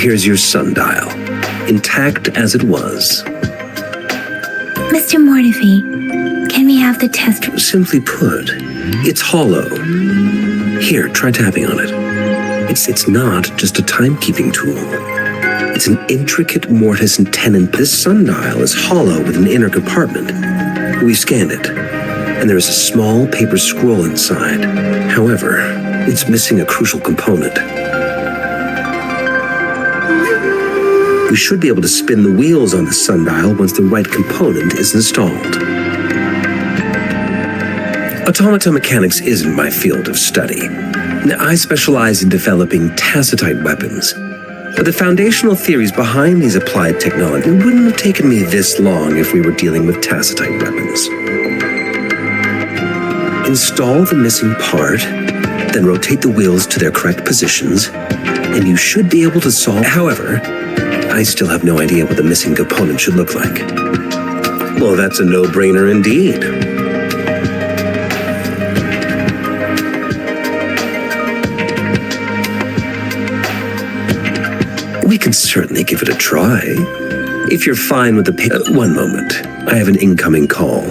here's your sundial, intact as it was. Mr. Mortefi, can we have the test? Simply put, it's hollow. Here, try tapping on it. It's not just a timekeeping tool. It's an intricate mortise and tenon. This sundial is hollow with an inner compartment. We scanned it, and there is a small paper scroll inside. However, it's missing a crucial component. We should be able to spin the wheels on the sundial once the right component is installed. Automata mechanics isn't my field of study. I specialize in developing tacitite weapons, but the foundational theories behind these applied technology wouldn't have taken me this long if we were dealing with tacitite weapons. Install the missing part, then rotate the wheels to their correct positions, and you should be able to solve. However, I still have no idea what the missing component should look like. Well, that's a no-brainer indeed. We can certainly give it a try. If you're fine with the one moment. I have an incoming call.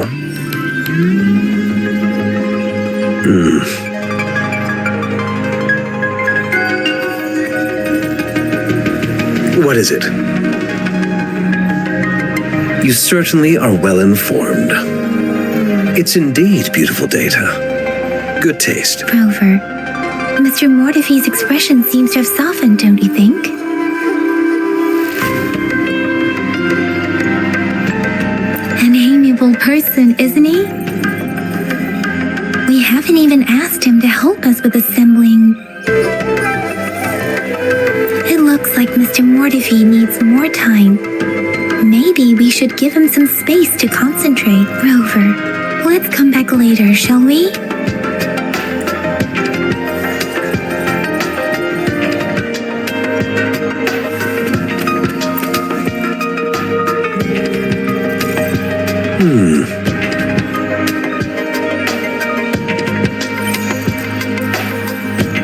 What is it? You certainly are well informed. It's indeed beautiful data. Good taste. Rover, Mr. Mortefi's expression seems to have softened, don't you think? An amiable person, isn't he? We haven't even asked him to help us with assembling. It looks like Mr. Mortefi needs more time. Maybe we should give him some space to concentrate. Rover, let's come back later, shall we?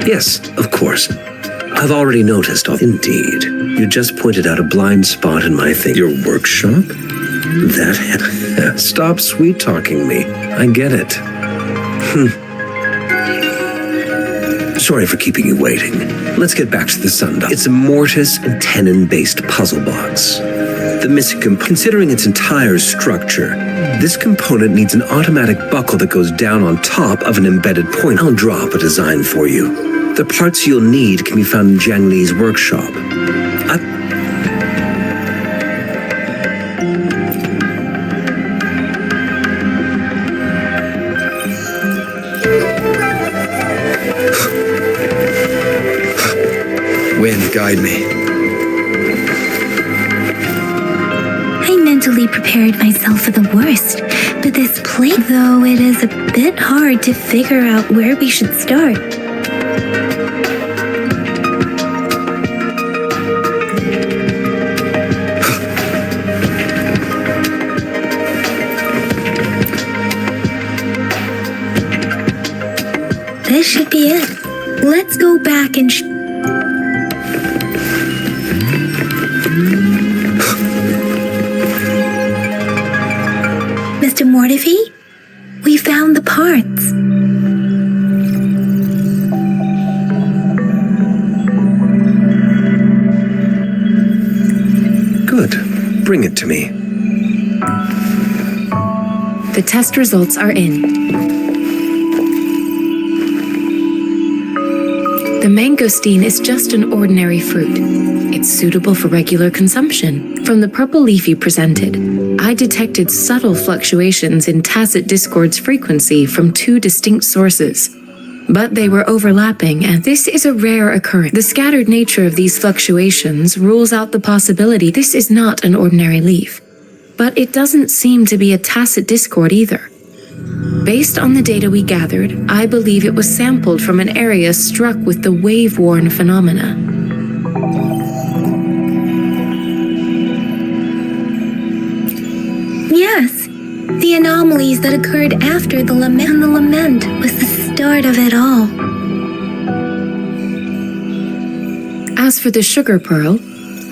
Yes, of course. I've already noticed. Indeed. You just pointed out a blind spot in my thing. Your workshop? That... Stop sweet-talking me. I get it. Sorry for keeping you waiting. Let's get back to the sundial. It's a mortise and tenon-based puzzle box. The missing component, considering its entire structure, this component needs an automatic buckle that goes down on top of an embedded point. I'll drop a design for you. The parts you'll need can be found in Jiang Li's workshop. Wind, guide me. I mentally prepared myself for the worst, but this place, though it is a bit hard to figure out where we should start. This should be it. Let's go back and Mr. Mortefi, we found the parts. Good. Bring it to me. The test results are in. The mangosteen is just an ordinary fruit. It's suitable for regular consumption. From the purple leaf you presented, I detected subtle fluctuations in tacit discord's frequency from two distinct sources. But they were overlapping, and this is a rare occurrence. The scattered nature of these fluctuations rules out the possibility this is not an ordinary leaf. But it doesn't seem to be a tacit discord either. Based on the data we gathered, I believe it was sampled from an area struck with the wave-worn phenomena. Yes, the anomalies that occurred after the lament. And the lament was the start of it all. As for the sugar pearl,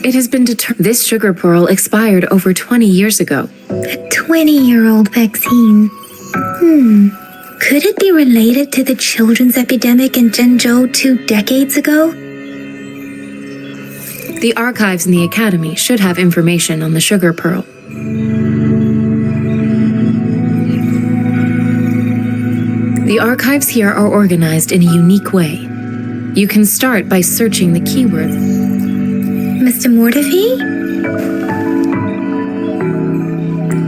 It has been determined this sugar pearl expired over 20 years ago. A 20-year-old vaccine. Could it be related to the children's epidemic in Zhengzhou 2 decades ago? The archives in the Academy should have information on the sugar pearl. The archives here are organized in a unique way. You can start by searching the keyword. Mr. Mortefi?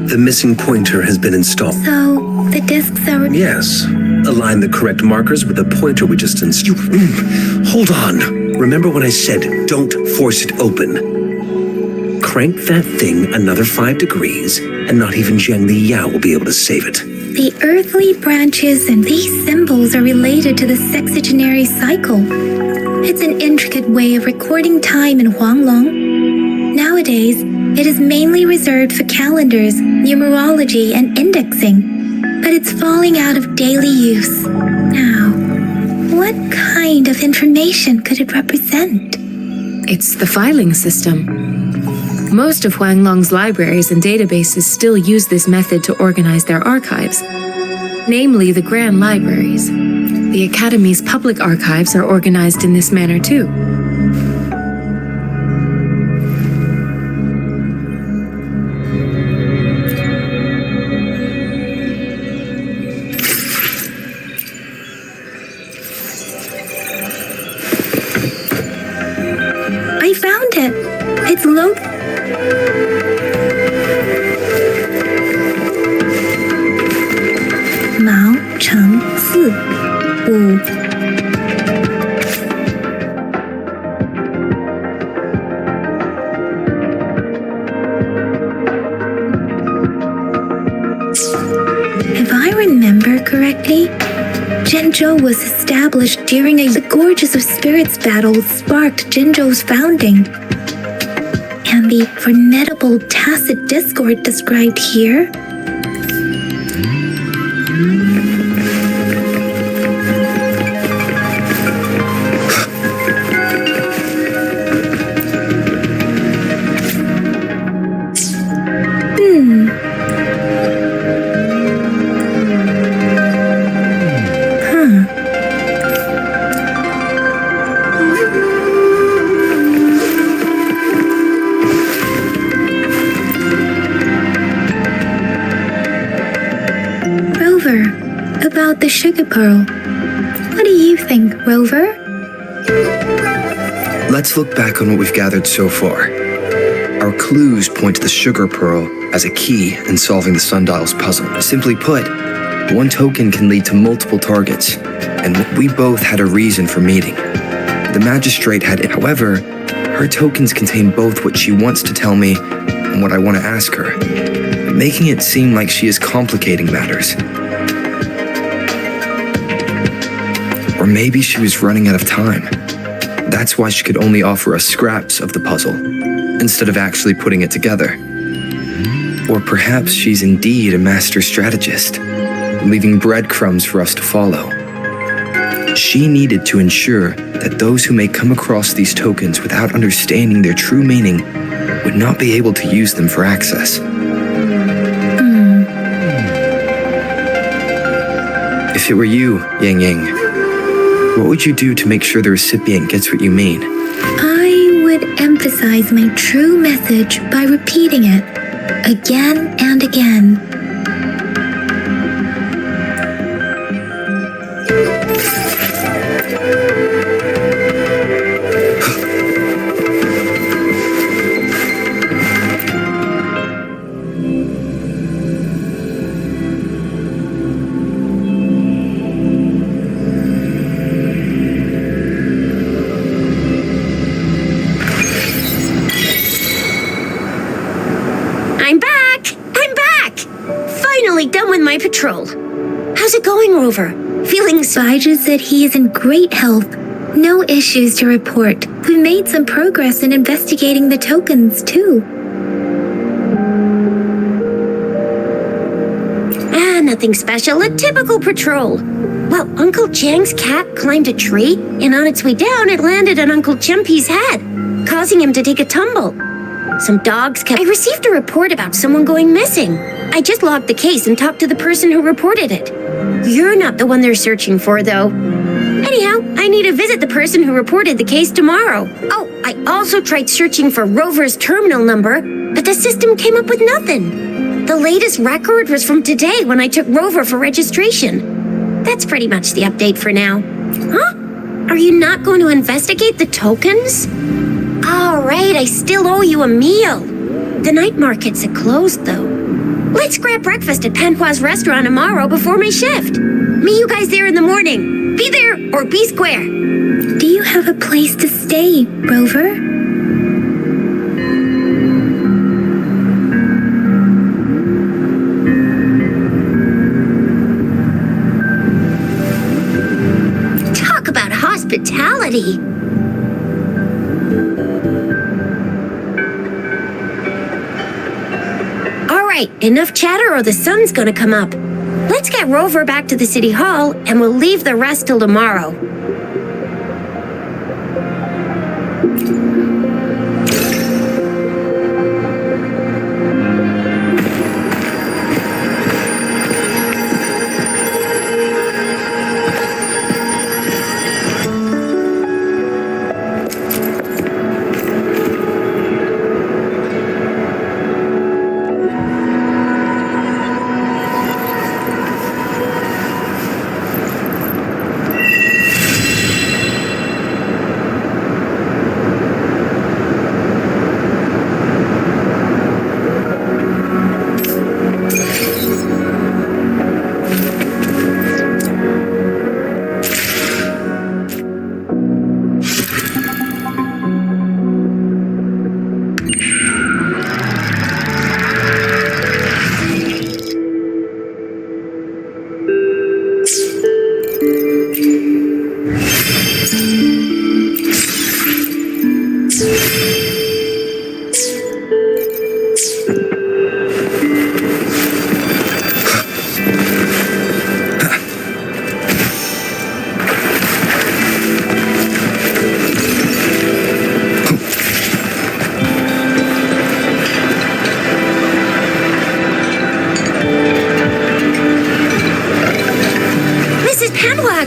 The missing pointer has been installed. So, the discs are... Yes. Align the correct markers with the pointer we just installed. Hold on. Remember when I said, don't force it open? Crank that thing another 5 degrees, and not even Zhang Li Yao will be able to save it. The earthly branches and these symbols are related to the sexagenary cycle. It's an intricate way of recording time in Huanglong. Nowadays, it is mainly reserved for calendars, numerology, and indexing, but it's falling out of daily use. Now, what kind of information could it represent? It's the filing system. Most of Huanglong's libraries and databases still use this method to organize their archives, namely the Grand Libraries. The Academy's public archives are organized in this manner too. I found it. It's located. Mao Cheng Si Wu. If I remember correctly, Zhengzhou was established during the Gorges of Spirits battle that sparked Zhengzhou's founding. And the formidable tacit discord described here? About the sugar pearl. What do you think, Rover? Let's look back on what we've gathered so far. Our clues point to the sugar pearl as a key in solving the sundial's puzzle. Simply put, one token can lead to multiple targets, and we both had a reason for meeting. The magistrate had, however, her tokens contain both what she wants to tell me and what I want to ask her, making it seem like she is complicating matters. Or maybe she was running out of time. That's why she could only offer us scraps of the puzzle, instead of actually putting it together. Or perhaps she's indeed a master strategist, leaving breadcrumbs for us to follow. She needed to ensure that those who may come across these tokens without understanding their true meaning would not be able to use them for access. If it were you, Yang Yang, what would you do to make sure the recipient gets what you mean? I would emphasize my true message by repeating it again and again. Done with my patrol. How's it going, Rover? Feeling Baija said he is in great health. No issues to report. We've made some progress in investigating the tokens, too. Nothing special. A typical patrol. Well, Uncle Chang's cat climbed a tree, and on its way down, it landed on Uncle Chimpi's head. causing him to take a tumble. Some dogs kept... I received a report about someone going missing. I just logged the case and talked to the person who reported it. You're not the one they're searching for, though. Anyhow, I need to visit the person who reported the case tomorrow. Oh, I also tried searching for Rover's terminal number, but the system came up with nothing. The latest record was from today when I took Rover for registration. That's pretty much the update for now. Huh? Are you not going to investigate the tokens? All right, I still owe you a meal. The night markets are closed, though. Let's grab breakfast at Panhua's restaurant tomorrow before my shift. Meet you guys there in the morning. Be there or be square. Do you have a place to stay, Rover? Talk about hospitality. All right, enough chatter or the sun's gonna come up. Let's get Rover back to the city hall and we'll leave the rest till tomorrow.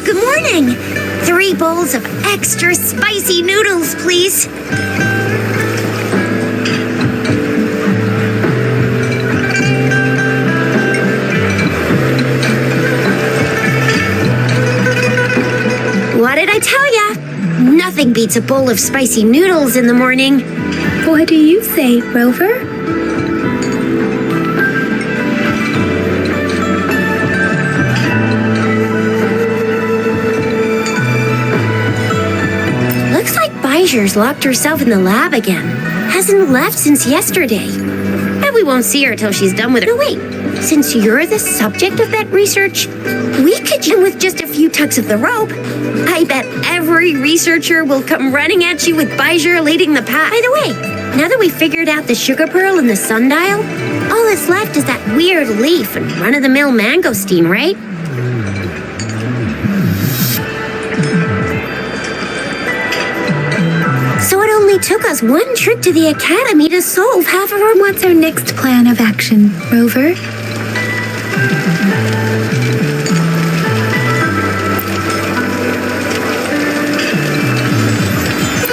Good morning. 3 bowls of extra spicy noodles, please. What did I tell ya? Nothing beats a bowl of spicy noodles in the morning. What do you say, Rover? Baijer's locked herself in the lab again. Hasn't left since yesterday. And we won't see her till she's done with it. No, wait. Since you're the subject of that research, we could do with just a few tugs of the rope. I bet every researcher will come running at you with Baijer leading the pack. By the way, now that we figured out the sugar pearl and the sundial, all that's left is that weird leaf and run-of-the-mill mangosteen, right? So it only took us one trip to the academy to solve half of our... What's our next plan of action, Rover?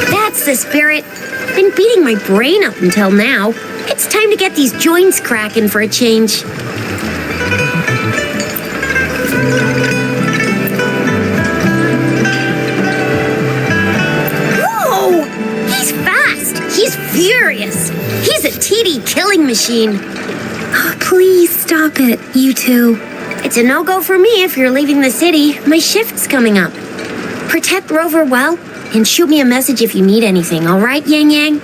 That's the spirit. Been beating my brain up until now. It's time to get these joints cracking for a change. He's furious. He's a TD killing machine. Oh, please stop it, you two. It's a no-go for me if you're leaving the city. My shift's coming up. Protect Rover well, and shoot me a message if you need anything, all right, Yang Yang?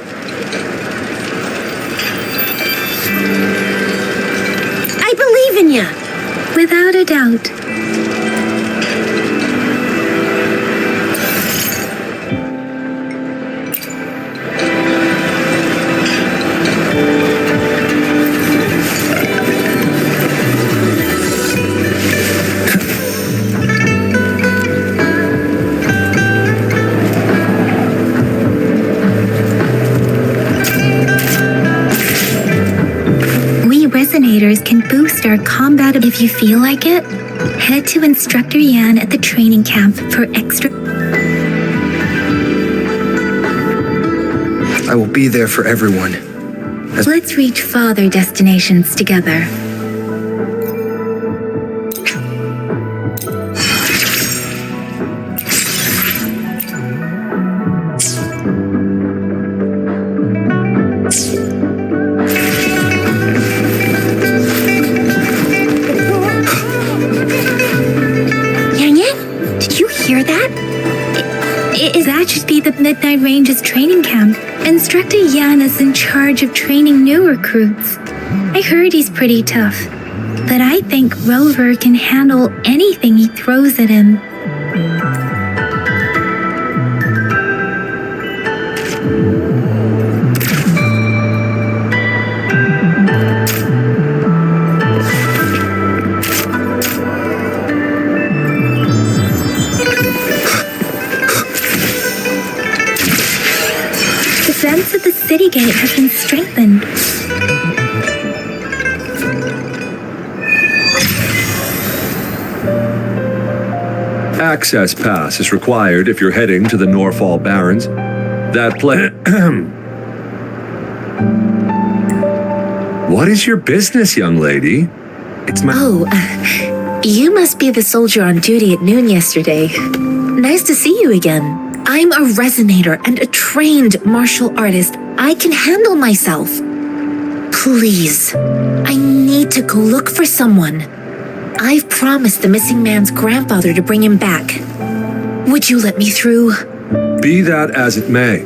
I believe in ya. Without a doubt. are combat. If you feel like it, head to Instructor Yan at the training camp for extra. I will be there for everyone. Let's reach farther destinations together. That should be the Midnight Range's training camp. Instructor Yan is in charge of training new recruits. I heard he's pretty tough, but I think Rover can handle anything he throws at him. The defense of the city gate has been strengthened. Access pass is required if you're heading to the Norfall Barrens. That What is your business, young lady? It's my... Oh, you must be the soldier on duty at noon yesterday. Nice to see you again. I'm a resonator and a trained martial artist. I can handle myself. Please, I need to go look for someone. I've promised the missing man's grandfather to bring him back. Would you let me through? Be that as it may,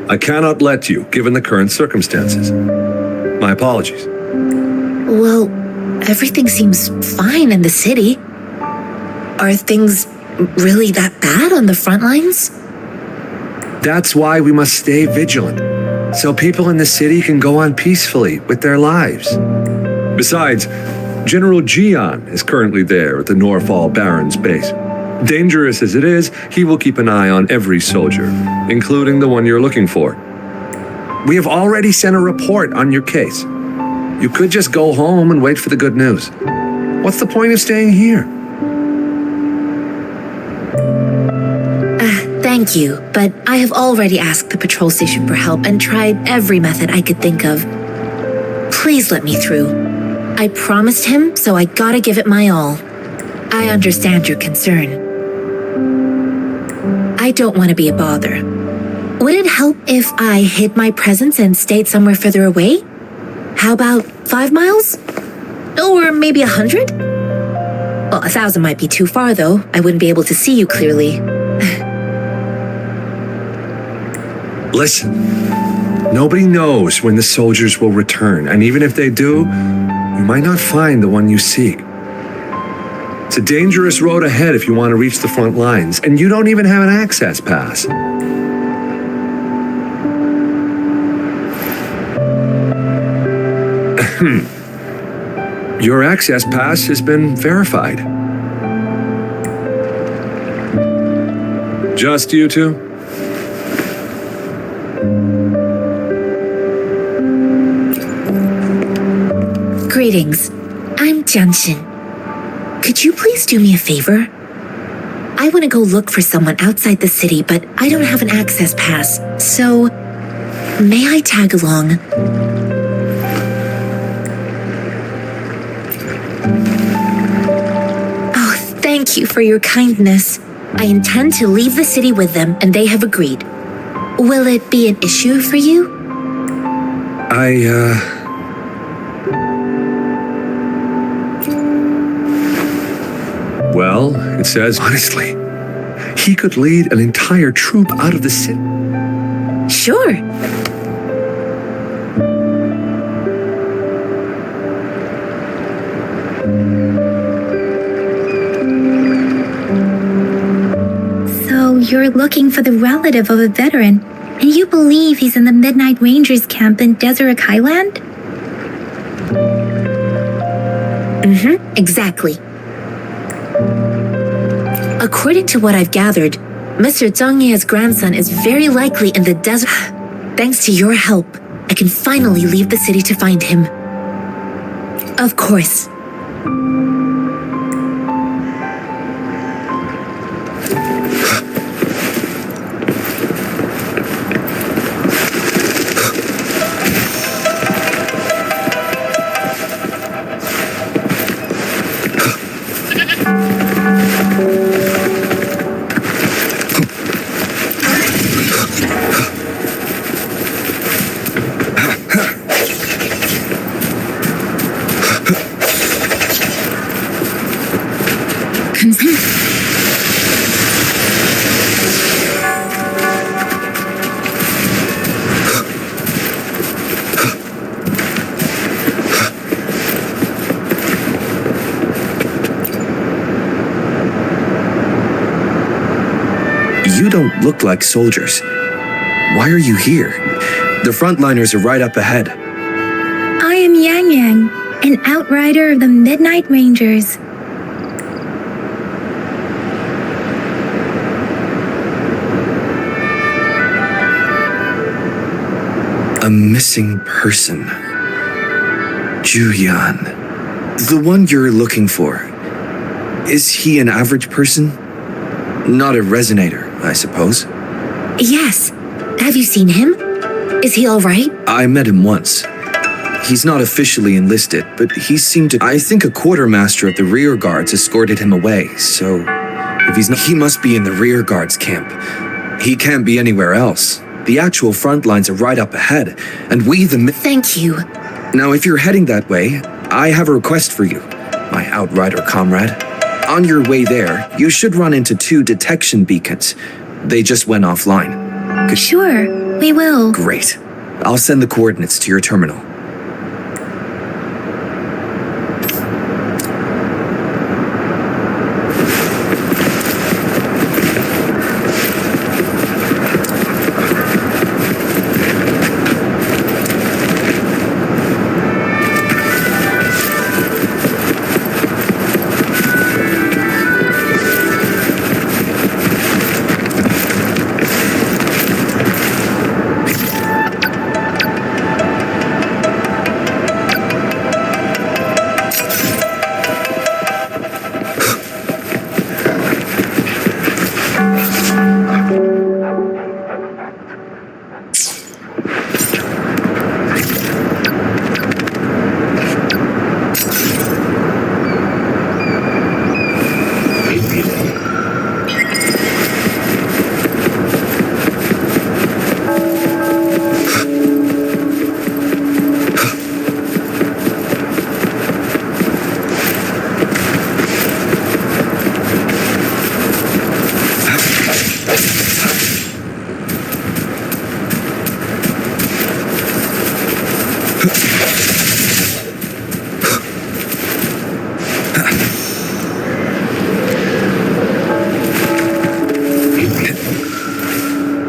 I cannot let you, given the current circumstances. My apologies. Well, everything seems fine in the city. Are things really that bad on the front lines? That's why we must stay vigilant, so people in the city can go on peacefully with their lives. Besides, General Jian is currently there at the Norfall Barrens base. Dangerous as it is, he will keep an eye on every soldier, including the one you're looking for. We have already sent a report on your case. You could just go home and wait for the good news. What's the point of staying here? Thank you, but I have already asked the patrol station for help and tried every method I could think of. Please let me through. I promised him, so I gotta give it my all. I understand your concern. I don't want to be a bother. Would it help if I hid my presence and stayed somewhere further away? How about 5 miles? Or maybe 100? Well, 1,000 might be too far, though. I wouldn't be able to see you clearly. Listen, nobody knows when the soldiers will return, and even if they do, you might not find the one you seek. It's a dangerous road ahead if you want to reach the front lines, and you don't even have an access pass. Your access pass has been verified. Just you two? Greetings. I'm Jianshin. Could you please do me a favor? I want to go look for someone outside the city, but I don't have an access pass, so may I tag along? Oh, thank you for your kindness. I intend to leave the city with them, and they have agreed. Will it be an issue for you? Well, it says, honestly, he could lead an entire troop out of the city. Sure. So you're looking for the relative of a veteran, and you believe he's in the Midnight Rangers camp in Deseret Highland? Exactly. According to what I've gathered, Mr. Zhang Ye's grandson is very likely in the desert. Thanks to your help, I can finally leave the city to find him. Of course, You don't look like soldiers. Why are you here? The frontliners are right up ahead. I am Yang Yang, an outrider of the Midnight Rangers. A missing person. Juyan. The one you're looking for. Is he an average person? Not a resonator, I suppose. Yes. Have you seen him? Is he all right? I met him once. He's not officially enlisted, but he seemed to... I think a quartermaster of the rear guards escorted him away, so... If he's not... He must be in the rear guards camp. He can't be anywhere else. The actual front lines are right up ahead, and we the... Thank you. Now, if you're heading that way, I have a request for you, my outrider comrade. On your way there, you should run into 2 detection beacons. They just went offline. Sure, we will. Great. I'll send the coordinates to your terminal.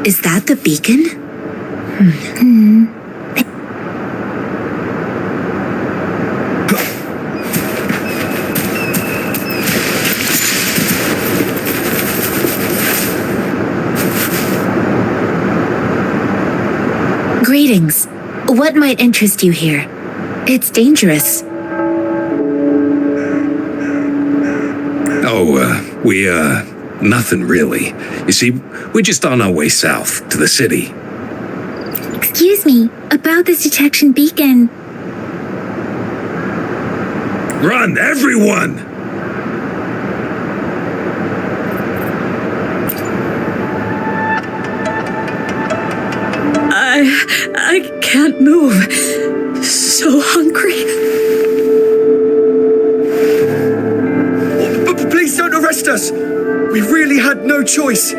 Is that the beacon? Greetings. What might interest you here? It's dangerous. Nothing really. You see, we're just on our way south to the city. Excuse me, about this detection beacon. Run, everyone! I can't move. So hungry. Please don't arrest us! We really had no choice.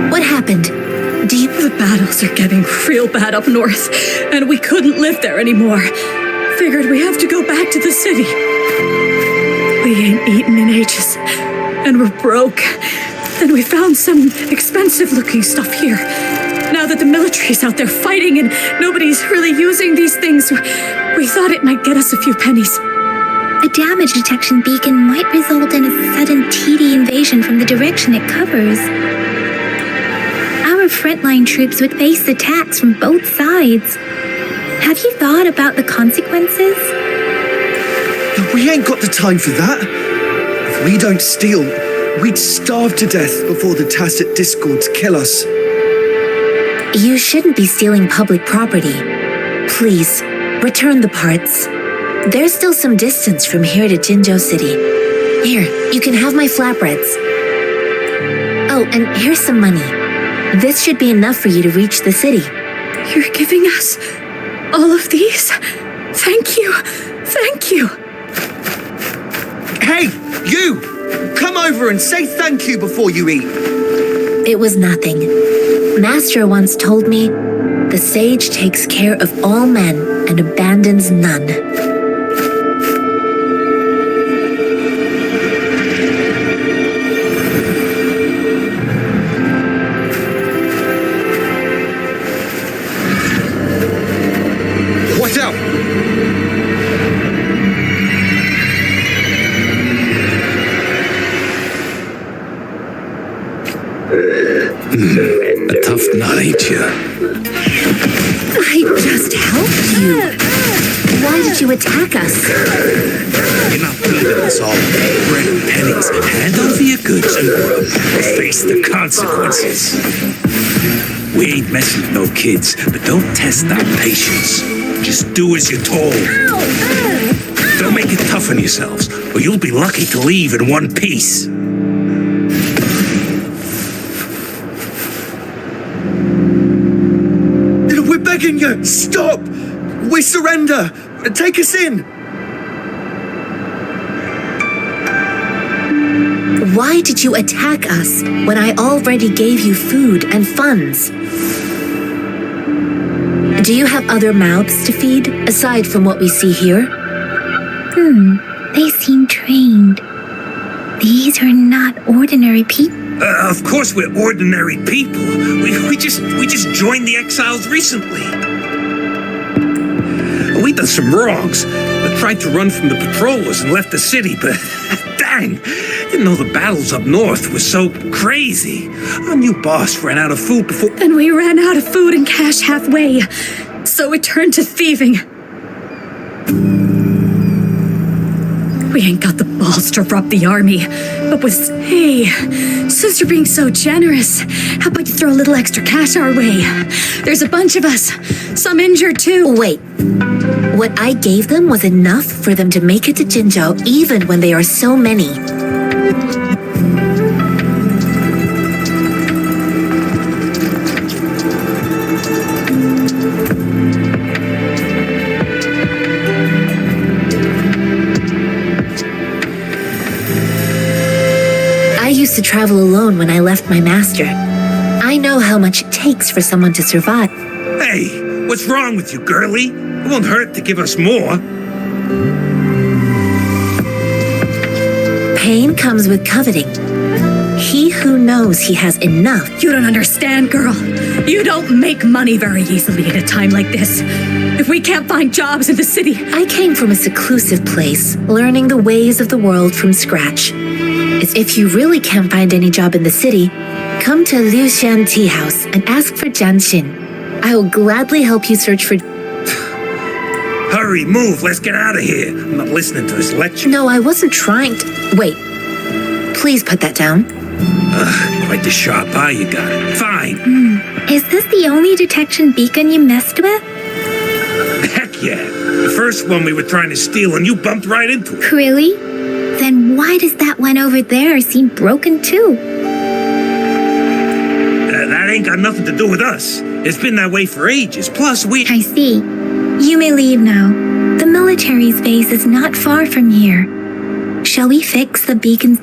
What happened? The battles are getting real bad up north, and we couldn't live there anymore. Figured we have to go back to the city. We ain't eaten in ages, and we're broke. Then we found some expensive-looking stuff here. Now that the military's out there fighting and nobody's really using these things, we thought it might get us a few pennies. A damage detection beacon might result in a sudden TD invasion from the direction it covers. Our frontline troops would face attacks from both sides. Have you thought about the consequences? We ain't got the time for that. If we don't steal, we'd starve to death before the tacit discords kill us. You shouldn't be stealing public property. Please, return the parts. There's still some distance from here to Jinzhou City. Here, you can have my flatbreads. Oh, and here's some money. This should be enough for you to reach the city. You're giving us all of these? Thank you. Thank you. Hey, you! Come over and say thank you before you eat. It was nothing. Master once told me, the sage takes care of all men and abandons none. A tough nut, ain't you? I just helped you. Why did you attack us? You're not leaving us all bread and pennies. Hand over your goods and face the consequences. We ain't messing with no kids, but don't test our patience. Just do as you're told. Don't make it tough on yourselves, or you'll be lucky to leave in one piece. We're begging you! Stop! We surrender! Take us in! Why did you attack us when I already gave you food and funds? Do you have other mouths to feed, aside from what we see here? They seem trained. These are not ordinary people. Of course we're ordinary people. We just joined the exiles recently. We done some wrongs. We tried to run from the patrollers and left the city, but dang, didn't know the battles up north were so crazy. Our new boss ran out of food before... Then we ran out of food and cash halfway, so we turned to thieving. We ain't got the balls to rob the army, but hey, since you're being so generous, how about you throw a little extra cash our way? There's a bunch of us, some injured too. Wait, what I gave them was enough for them to make it to Jinzhou even when they are so many. I used to travel alone when I left my master. I know how much it takes for someone to survive. Hey, what's wrong with you, girlie? It won't hurt to give us more. Pain comes with coveting. He who knows he has enough. You don't understand, girl. You don't make money very easily at a time like this. If we can't find jobs in the city... I came from a seclusive place, learning the ways of the world from scratch. If you really can't find any job in the city, come to Liu Shan Tea House and ask for Jian Xin. I will gladly help you search for... Hurry, move, let's get out of here. I'm not listening to this lecture. No, I wasn't trying to... Wait. Please put that down. Quite the sharp eye you got. Fine. Is this the only detection beacon you messed with? Heck yeah. The first one we were trying to steal and you bumped right into it. Really? Then why does that one over there seem broken too? That ain't got nothing to do with us. It's been that way for ages. Plus, we... I see. You may leave now. The military's base is not far from here. Shall we fix the beacon?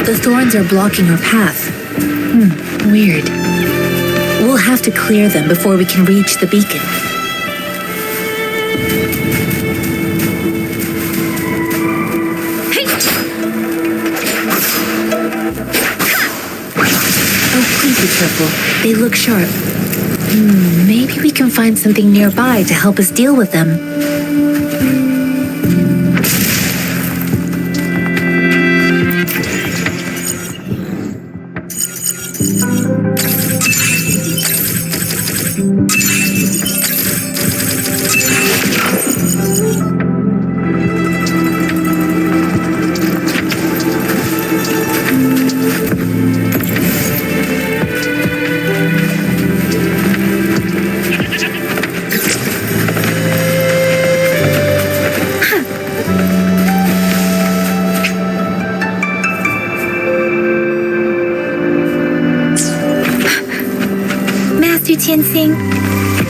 The thorns are blocking our path. weird. We'll have to clear them before we can reach the beacon. Oh, please be careful. They look sharp. Maybe we can find something nearby to help us deal with them.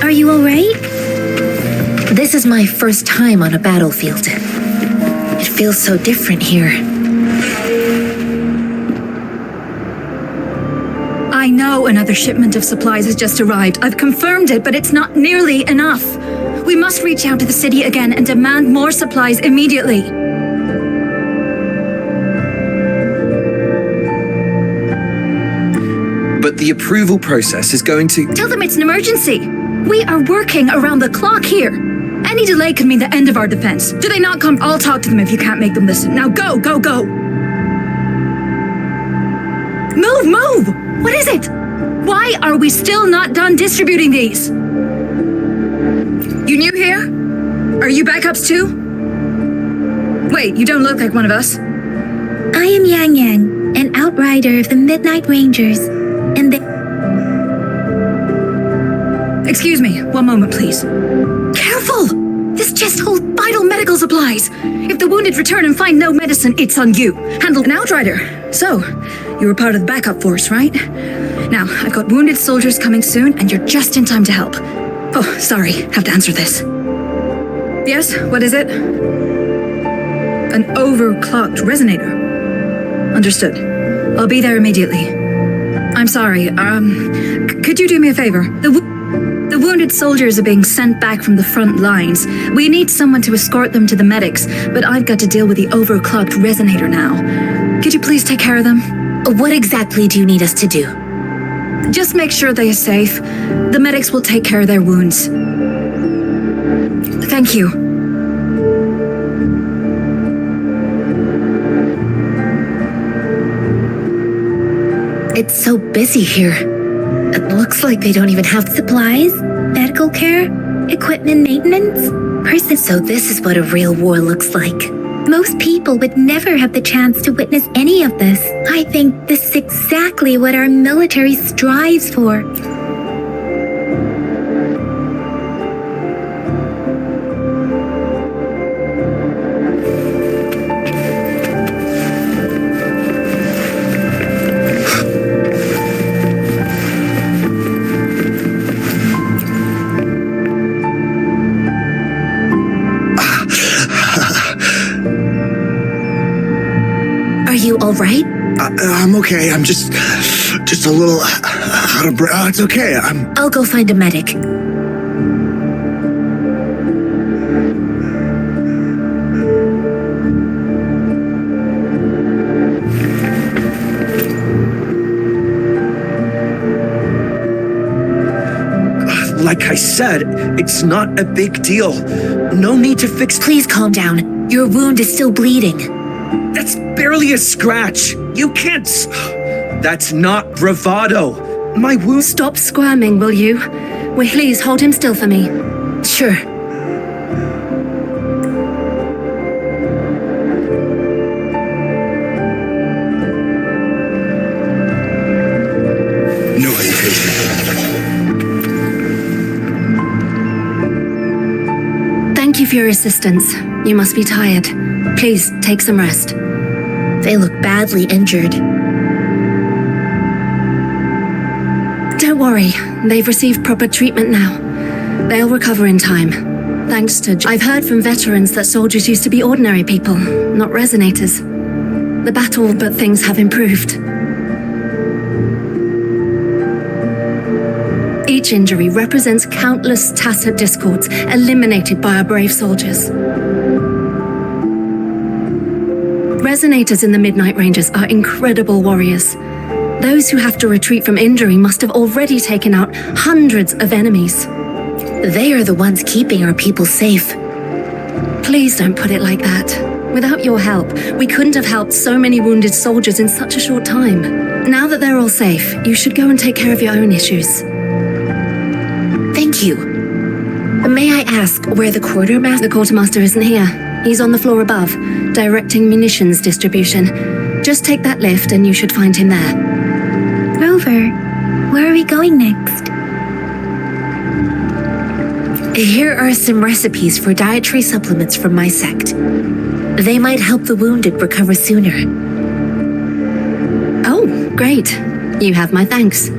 Are you alright? This is my first time on a battlefield. It feels so different here. I know another shipment of supplies has just arrived. I've confirmed it, but it's not nearly enough. We must reach out to the city again and demand more supplies immediately. But the approval process is going to... Tell them it's an emergency. We are working around the clock here. Any delay could mean the end of our defense. Do they not come? I'll talk to them if you can't make them listen. Now go, go, go! Move, move! What is it? Why are we still not done distributing these? You new here? Are you backups too? Wait, you don't look like one of us. I am Yang Yang, an outrider of the Midnight Rangers, and they... Excuse me, one moment please. Careful! This chest holds vital medical supplies. If the wounded return and find no medicine, it's on you. Handle an outrider. So, you were part of the backup force, right? Now, I've got wounded soldiers coming soon, and you're just in time to help. Oh, sorry, have to answer this. Yes, what is it? An overclocked resonator. Understood. I'll be there immediately. I'm sorry, could you do me a favor? The wounded soldiers are being sent back from the front lines. We need someone to escort them to the medics, but I've got to deal with the overclocked resonator now. Could you please take care of them? What exactly do you need us to do? Just make sure they are safe. The medics will take care of their wounds. Thank you. It's so busy here. It looks like they don't even have supplies, medical care, equipment maintenance, So this is what a real war looks like. Most people would never have the chance to witness any of this. I think this is exactly what our military strives for. You all right? I'm okay. I'm just a little out of breath. Oh, it's okay. I'll go find a medic. Like I said, it's not a big deal. No need to fix... Please calm down. Your wound is still bleeding. That's barely a scratch. You can't... That's not bravado. My wound... Stop squirming, will you? Wait, please hold him still for me. Sure. No hesitation. Thank you for your assistance. You must be tired. Please, take some rest. They look badly injured. Don't worry, they've received proper treatment now. They'll recover in time. Thanks to... I've heard from veterans that soldiers used to be ordinary people, not resonators. The battle, but things have improved. Each injury represents countless tacit discords eliminated by our brave soldiers. Resonators in the Midnight Rangers are incredible warriors. Those who have to retreat from injury must have already taken out hundreds of enemies. They are the ones keeping our people safe. Please don't put it like that. Without your help, we couldn't have helped so many wounded soldiers in such a short time. Now that they're all safe, you should go and take care of your own issues. Thank you. May I ask where the quartermaster... The quartermaster isn't here. He's on the floor above, directing munitions distribution. Just take that lift and you should find him there. Rover, where are we going next? Here are some recipes for dietary supplements from my sect. They might help the wounded recover sooner. Oh, great. You have my thanks.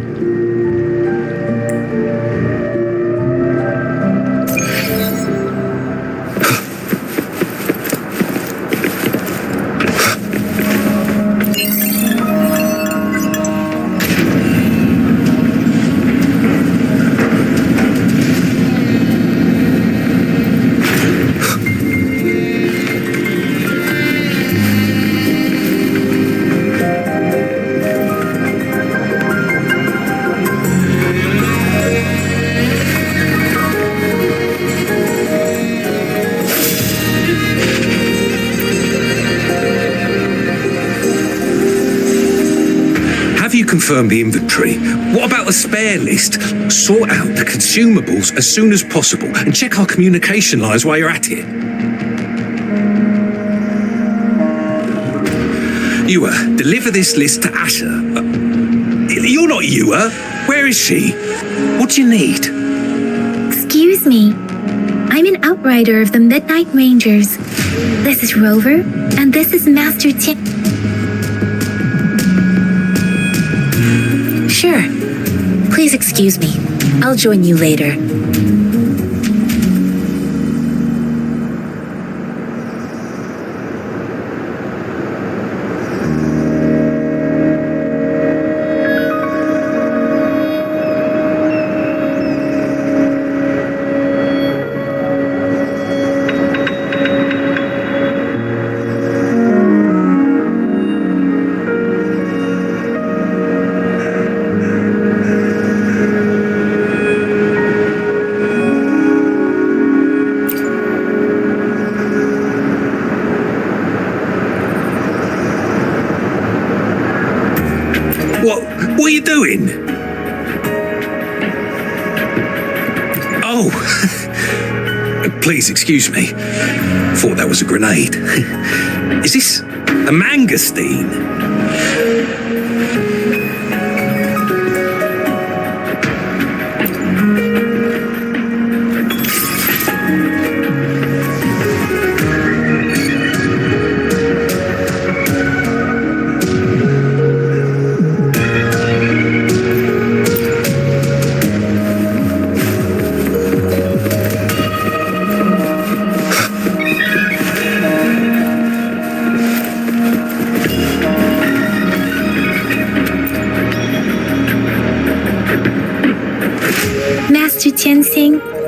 Confirm the inventory. What about the spare list? Sort out the consumables as soon as possible and check our communication lines while you're at it. Yua, deliver this list to Asher. You're not Yua. Where is she? What do you need? Excuse me. I'm an outrider of the Midnight Rangers. This is Rover, and this is Master Tim. Sure. Please excuse me. I'll join you later. What are you doing? Oh, please excuse me. Thought that was a grenade. Is this a mangosteen?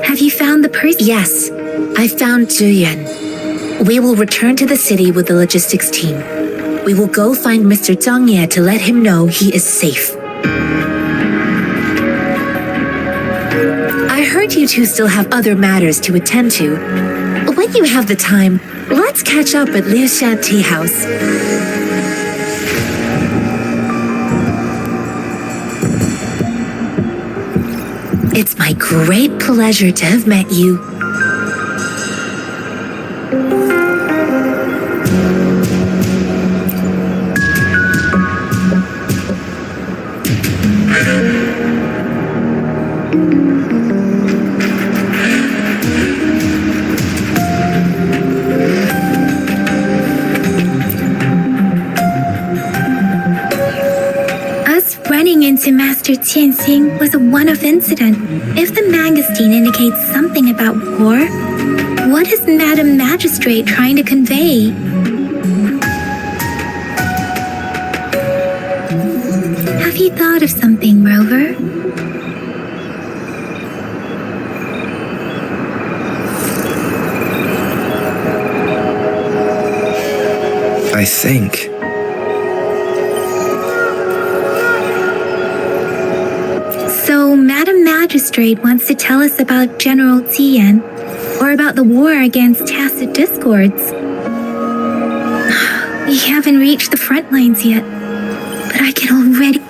Have you found the person? Yes, I found Juyan. We will return to the city with the logistics team. We will go find Mr. Zhang Ye to let him know he is safe. I heard you two still have other matters to attend to. When you have the time, let's catch up at Liu Shan Tea House. It's my great pleasure to have met you. Into Master Tianxing was a one-off incident. If the mangosteen indicates something about war, what is Madam Magistrate trying to convey? Have you thought of something, Rover? I think. So, Madam Magistrate wants to tell us about General Tien, or about the war against tacit discords. We haven't reached the front lines yet, but I can already...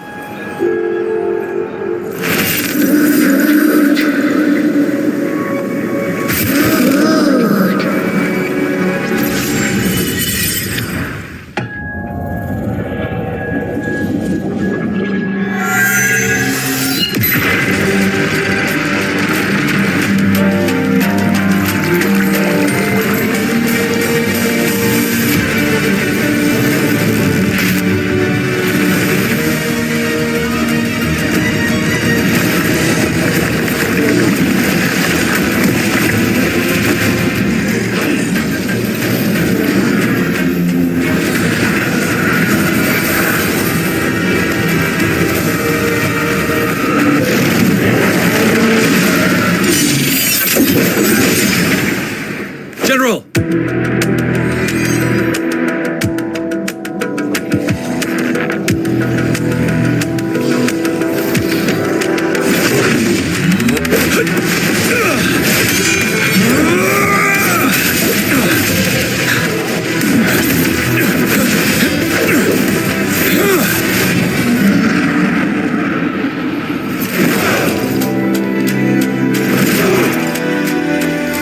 General!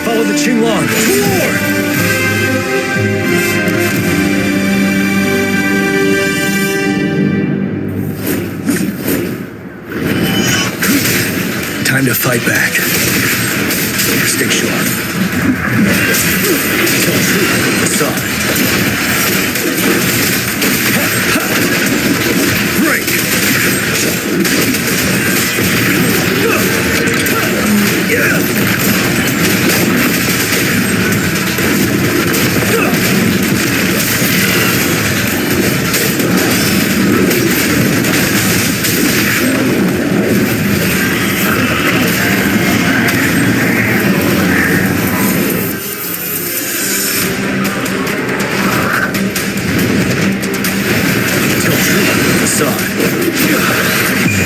Follow the Qinglong to war! Time to fight back. Stay sharp. Tell truth, aside. Break!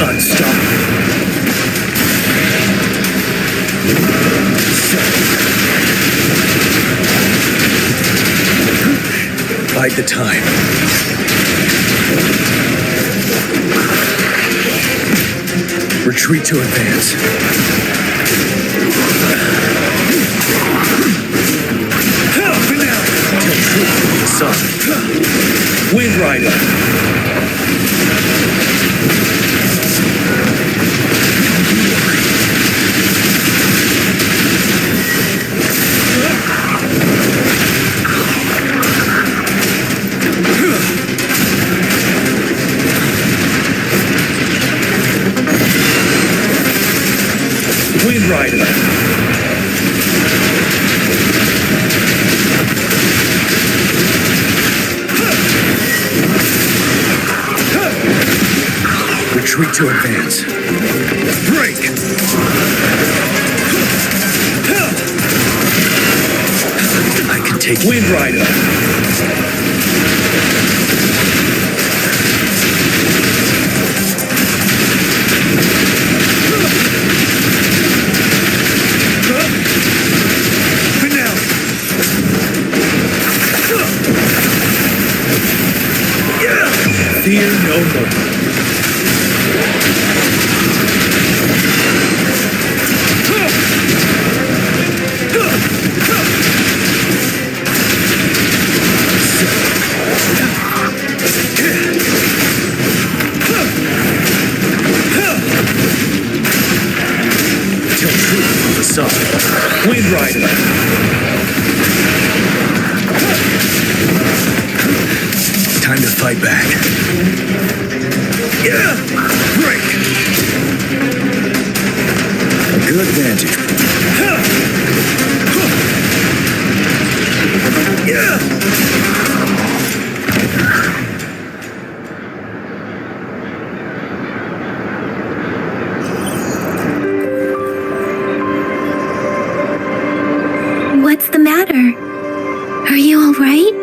Unstoppable. Bide the time. Retreat to advance. Till truth is side. Wind Rider. Wind Rider. Retreat to advance. Break! I can take Wind Rider. Fear no more. Till truth on the side. Wind Rider. Time to fight back. Break! A good vantage. What's the matter? Are you all right?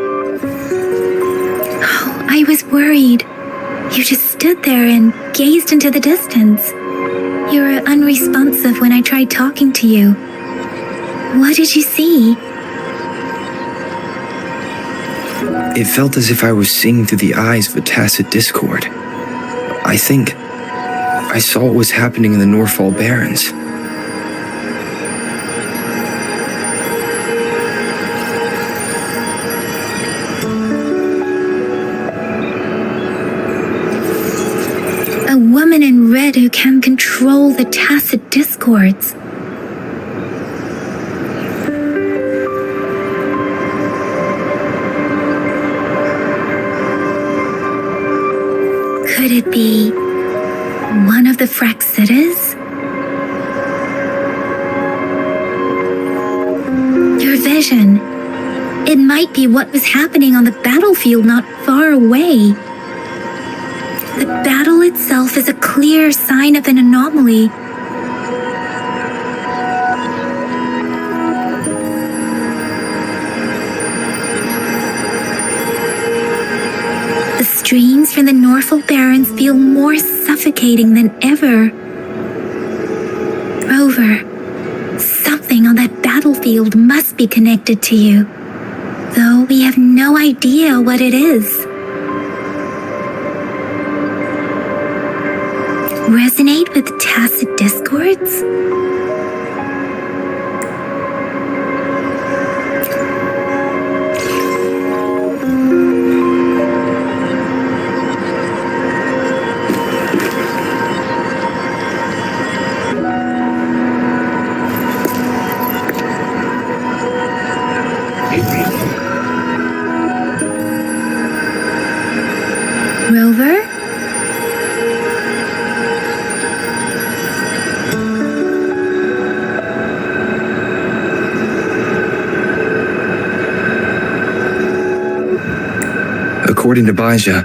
was worried. You just stood there and gazed into the distance. You were unresponsive when I tried talking to you. What did you see? It felt as if I was seeing through the eyes of a tacit discord. I think I saw what was happening in the Norfall Barrens. A woman in red who can control the tacit discords. Could it be one of the Fraxitas? Your vision. It might be what was happening on the battlefield not far away. The battle itself is a clear sign of an anomaly. The streams from the Norfall Barrens feel more suffocating than ever. Rover, something on that battlefield must be connected to you, though we have no idea what it is. Resonate with tacit discords? Rover? According to Baja,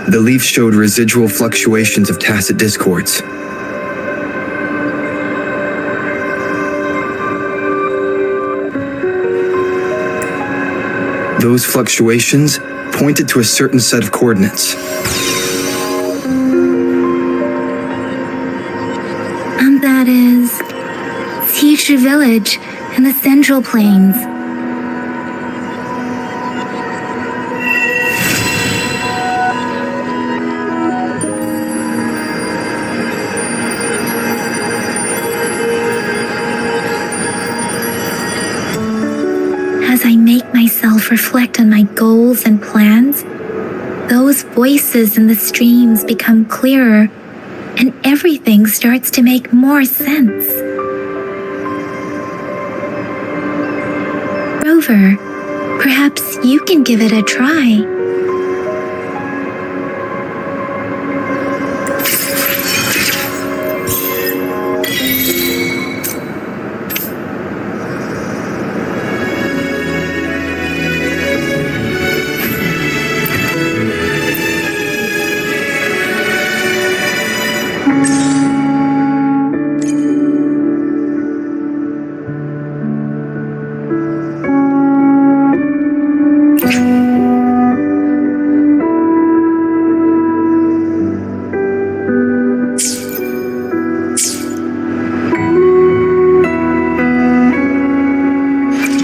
the leaf showed residual fluctuations of tacit discords. Those fluctuations pointed to a certain set of coordinates. And that is Teacher Village in the Central Plains. As I make myself reflect on my goals and plans, those voices in the streams become clearer, and everything starts to make more sense. Rover, perhaps you can give it a try.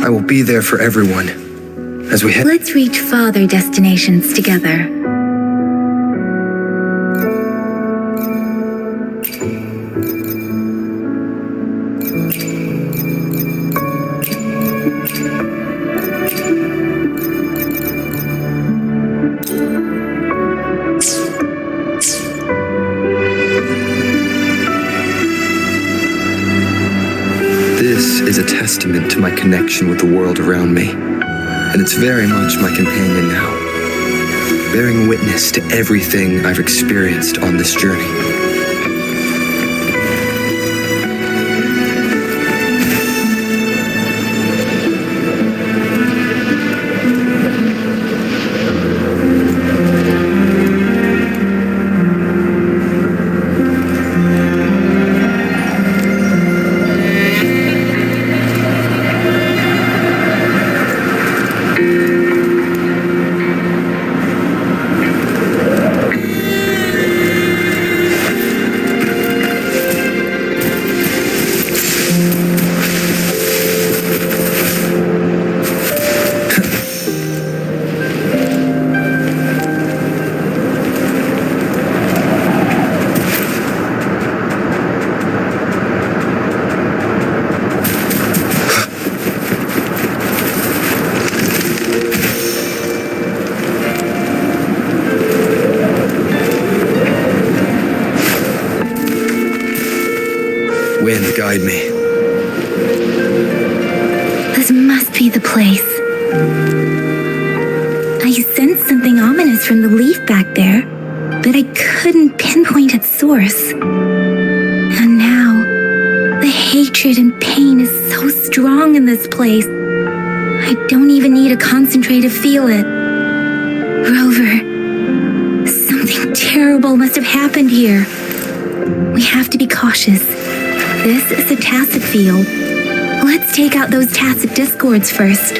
I will be there for everyone as we head. Let's reach farther destinations together. This is a testament to my connection with the world around me, and it's very much my companion now, bearing witness to everything I've experienced on this journey. guide me. This must be the place. I sensed something ominous from the leaf back there, but I couldn't pinpoint its source. And now, the hatred and pain is so strong in this place. I don't even need to concentrate to feel it. Rover, something terrible must have happened here. We have to be cautious. This is a tacit field. Let's take out those tacit discords first.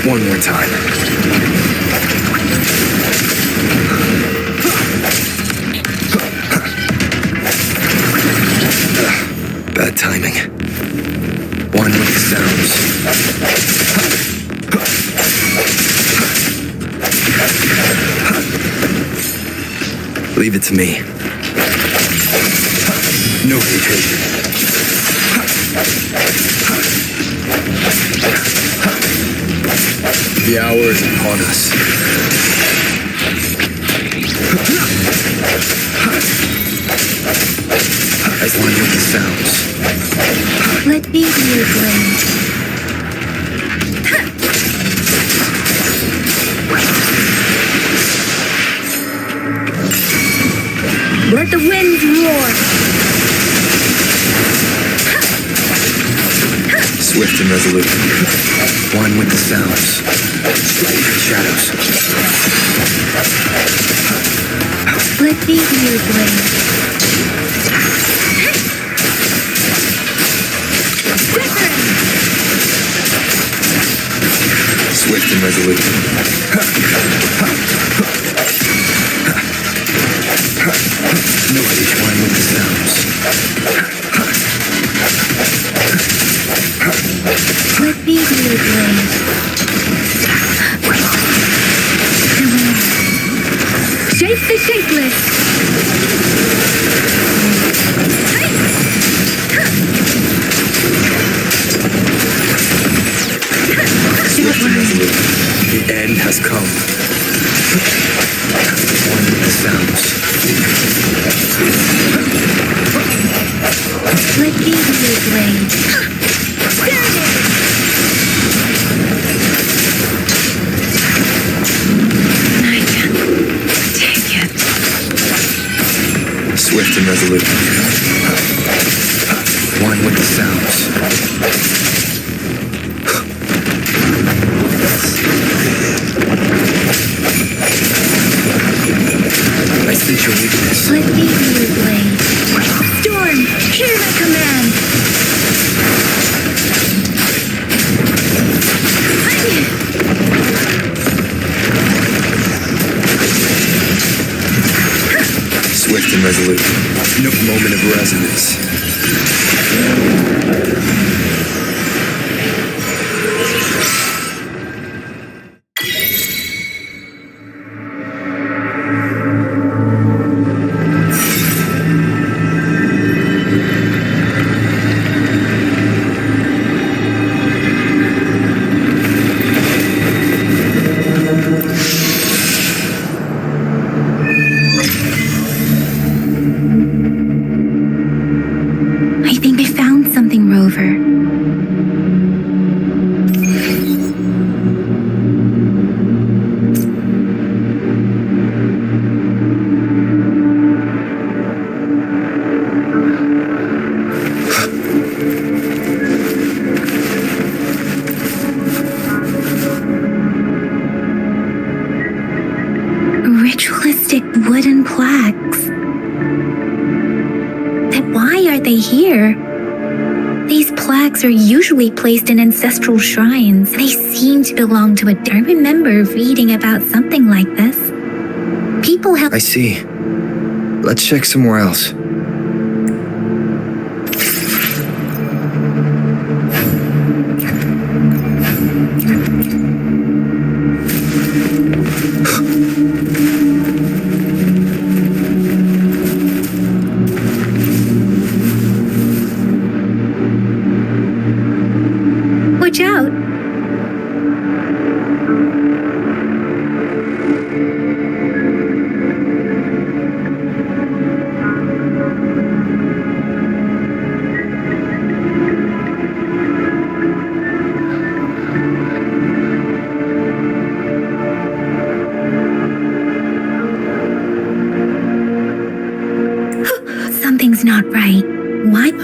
One more time. Bad timing. One with the sounds. Leave it to me. No hatred. The hour is upon us. As one with the sounds. Let me be your blade. Let the winds roar. Swift and resolute. One with the sounds. Straight shadows. Let me be your blade. Swift and resolute. No each one with the sounds. Let me be your blade. Shape the shapeless. Swift and resolute. The end has come. One with the sounds. Let me be your blade. I can take it. Swift and resolute. One with the sounds. I sense your weakness. Let me be your blade. Storm, hear my command. Swift and resolute. No moment of resonance. I think I majestic wooden plaques. But why are they here? These plaques are usually placed in ancestral shrines. They seem to belong to a... I remember reading about something like this. People have... I see. Let's check somewhere else. Watch out! Something's not right. What?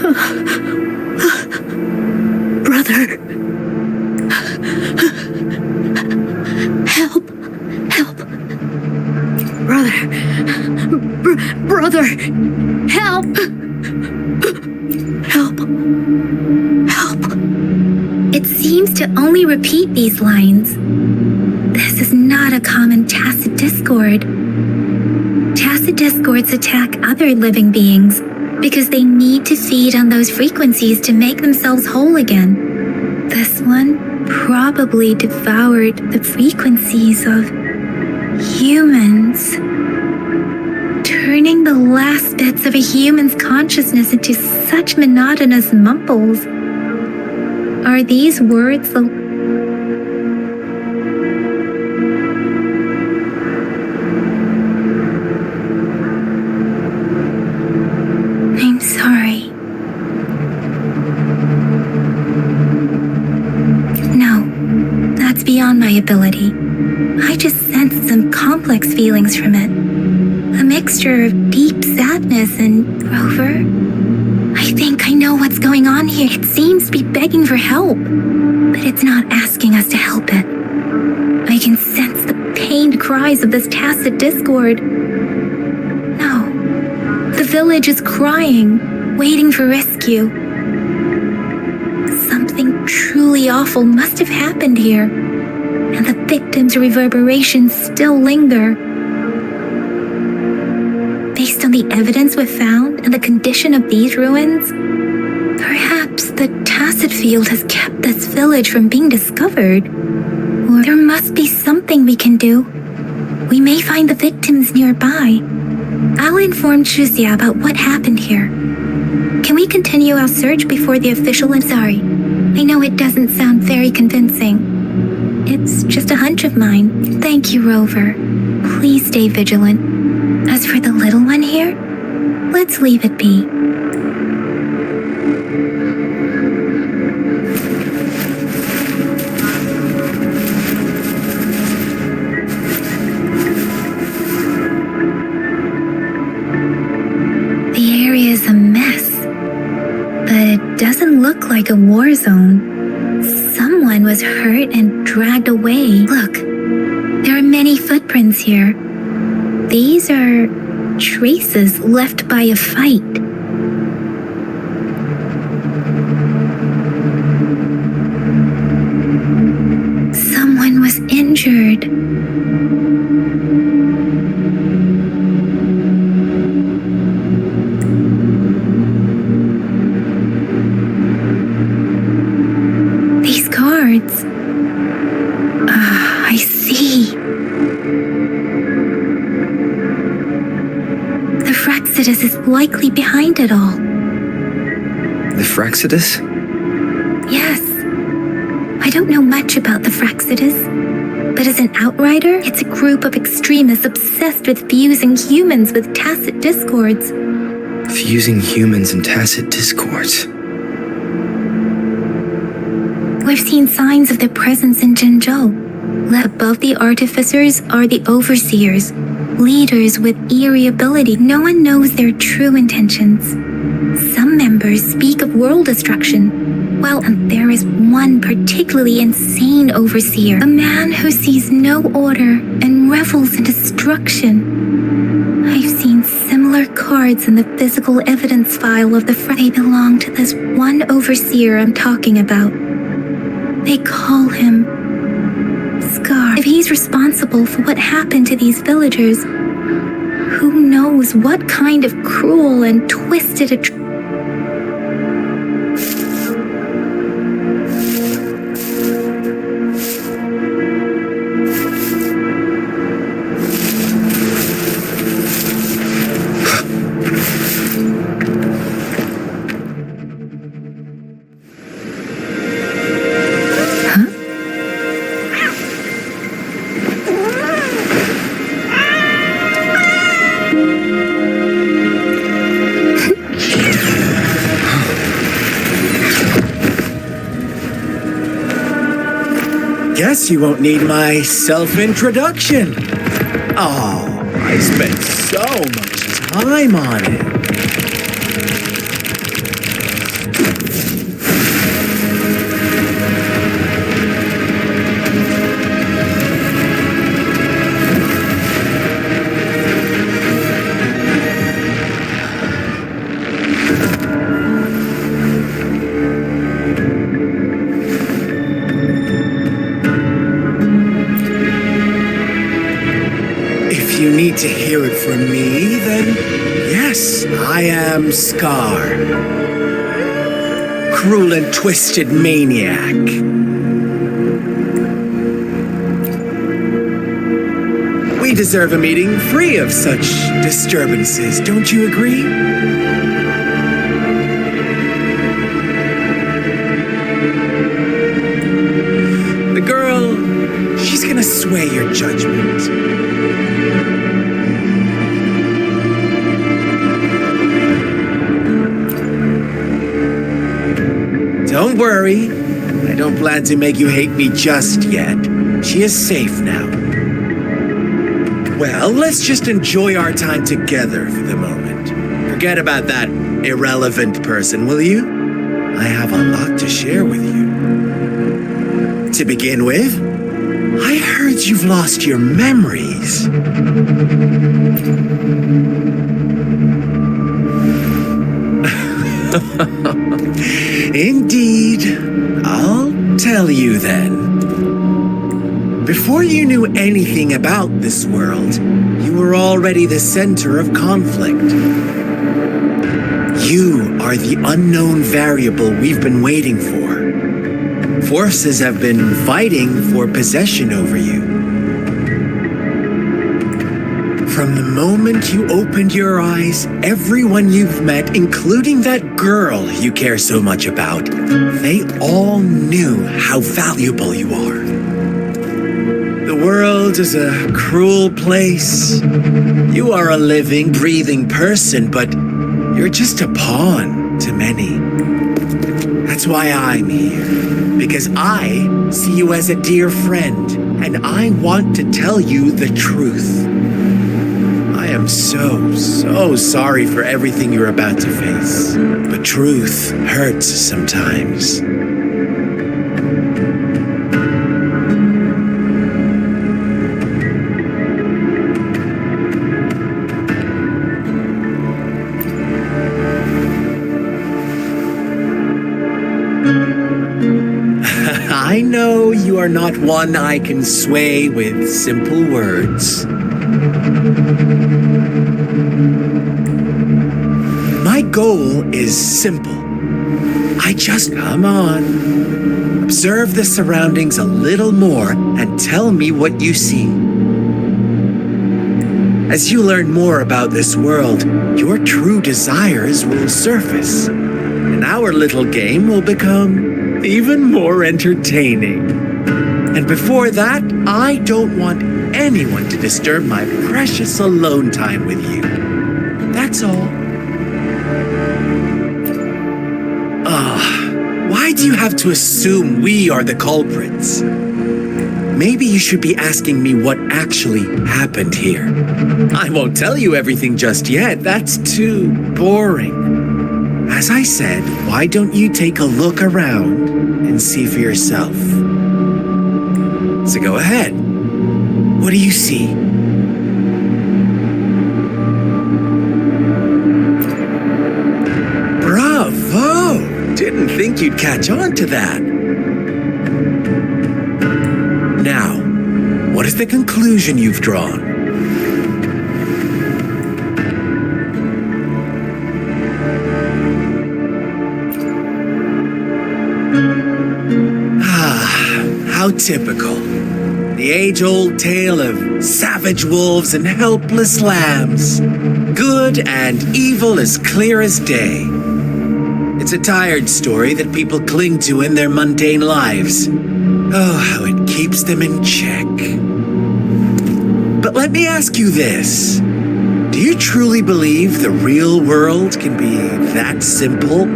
Brother. Help. Help. Brother. Brother. Help. Help. Help. It seems to only repeat these lines. This is not a common tacit discord. Tacit discords attack other living beings because they need to feed on those frequencies to make themselves whole again. This one probably devoured the frequencies of humans, turning the last bits of a human's consciousness into such monotonous mumbles. Are these words the... I'm sorry. No, that's beyond my ability. I just sensed some complex feelings from it. A mixture of deep sadness and... Rover? I think I know what's going on here. It seems to be begging for help, but it's not asking us to help it. I can sense the pained cries of this tacit discord. No. The village is crying, waiting for rescue. Something truly awful must have happened here, and the victims' reverberations still linger. Based on the evidence we've found and the condition of these ruins, perhaps the tacit field has kept this village from being discovered. Or there must be something we can do. We may find the victims nearby. I'll inform Shuzia about what happened here. Can we continue our search before the official... I'm sorry. I know it doesn't sound very convincing. It's just a hunch of mine. Thank you, Rover. Please stay vigilant. As for the little one here, let's leave it be. The area is a mess, but it doesn't look like a war zone. Someone was hurt and dragged away. Look, there are many footprints here. These are traces left by a fight. Someone was injured. These cards. I see. The Fraxidus is likely behind it all. The Fraxidus? Yes. I don't know much about the Fraxidus, but as an outrider, it's a group of extremists obsessed with fusing humans with tacit discords. Fusing humans and tacit discords. We've seen signs of their presence in Jinzhou. Above the artificers are the overseers, leaders with eerie ability. No one knows their true intentions. Some members speak of world destruction, while there is one particularly insane overseer, a man who sees no order and revels in destruction. I've seen similar cards in the physical evidence file of the They belong to this one overseer I'm talking about. They call him Scar. If he's responsible for what happened to these villagers, who knows what kind of cruel and twisted Guess you won't need my self-introduction. Oh, I spent so much time on it. If you need to hear it from me, then yes, I am Scar. Cruel and twisted maniac. We deserve a meeting free of such disturbances, don't you agree? The girl, she's gonna sway your judgment. Don't worry, I don't plan to make you hate me just yet. She is safe now. Well, let's just enjoy our time together for the moment. Forget about that irrelevant person, will you? I have a lot to share with you. To begin with, I heard you've lost your memories. Indeed. I'll tell you then. Before you knew anything about this world, you were already the center of conflict. You are the unknown variable we've been waiting for. Forces have been fighting for possession over you. From the moment you opened your eyes, everyone you've met, including that girl you care so much about, they all knew how valuable you are. The world is a cruel place. You are a living, breathing person, but you're just a pawn to many. That's why I'm here, because I see you as a dear friend, and I want to tell you the truth. I am so sorry for everything you're about to face. But truth hurts sometimes. I know you are not one I can sway with simple words. My goal is simple. Come on. Observe the surroundings a little more and tell me what you see. As you learn more about this world, your true desires will surface, and our little game will become even more entertaining. And before that, I don't want anyone to disturb my precious alone time with you. That's all. Why do you have to assume we are the culprits? Maybe you should be asking me what actually happened here. I won't tell you everything just yet. That's too boring. As I said, why don't you take a look around and see for yourself? So go ahead. What do you see? think you'd catch on to that. Now, what is the conclusion you've drawn? How typical. The age-old tale of savage wolves and helpless lambs. Good and evil as clear as day. It's a tired story that people cling to in their mundane lives. Oh, how it keeps them in check. But let me ask you this. Do you truly believe the real world can be that simple?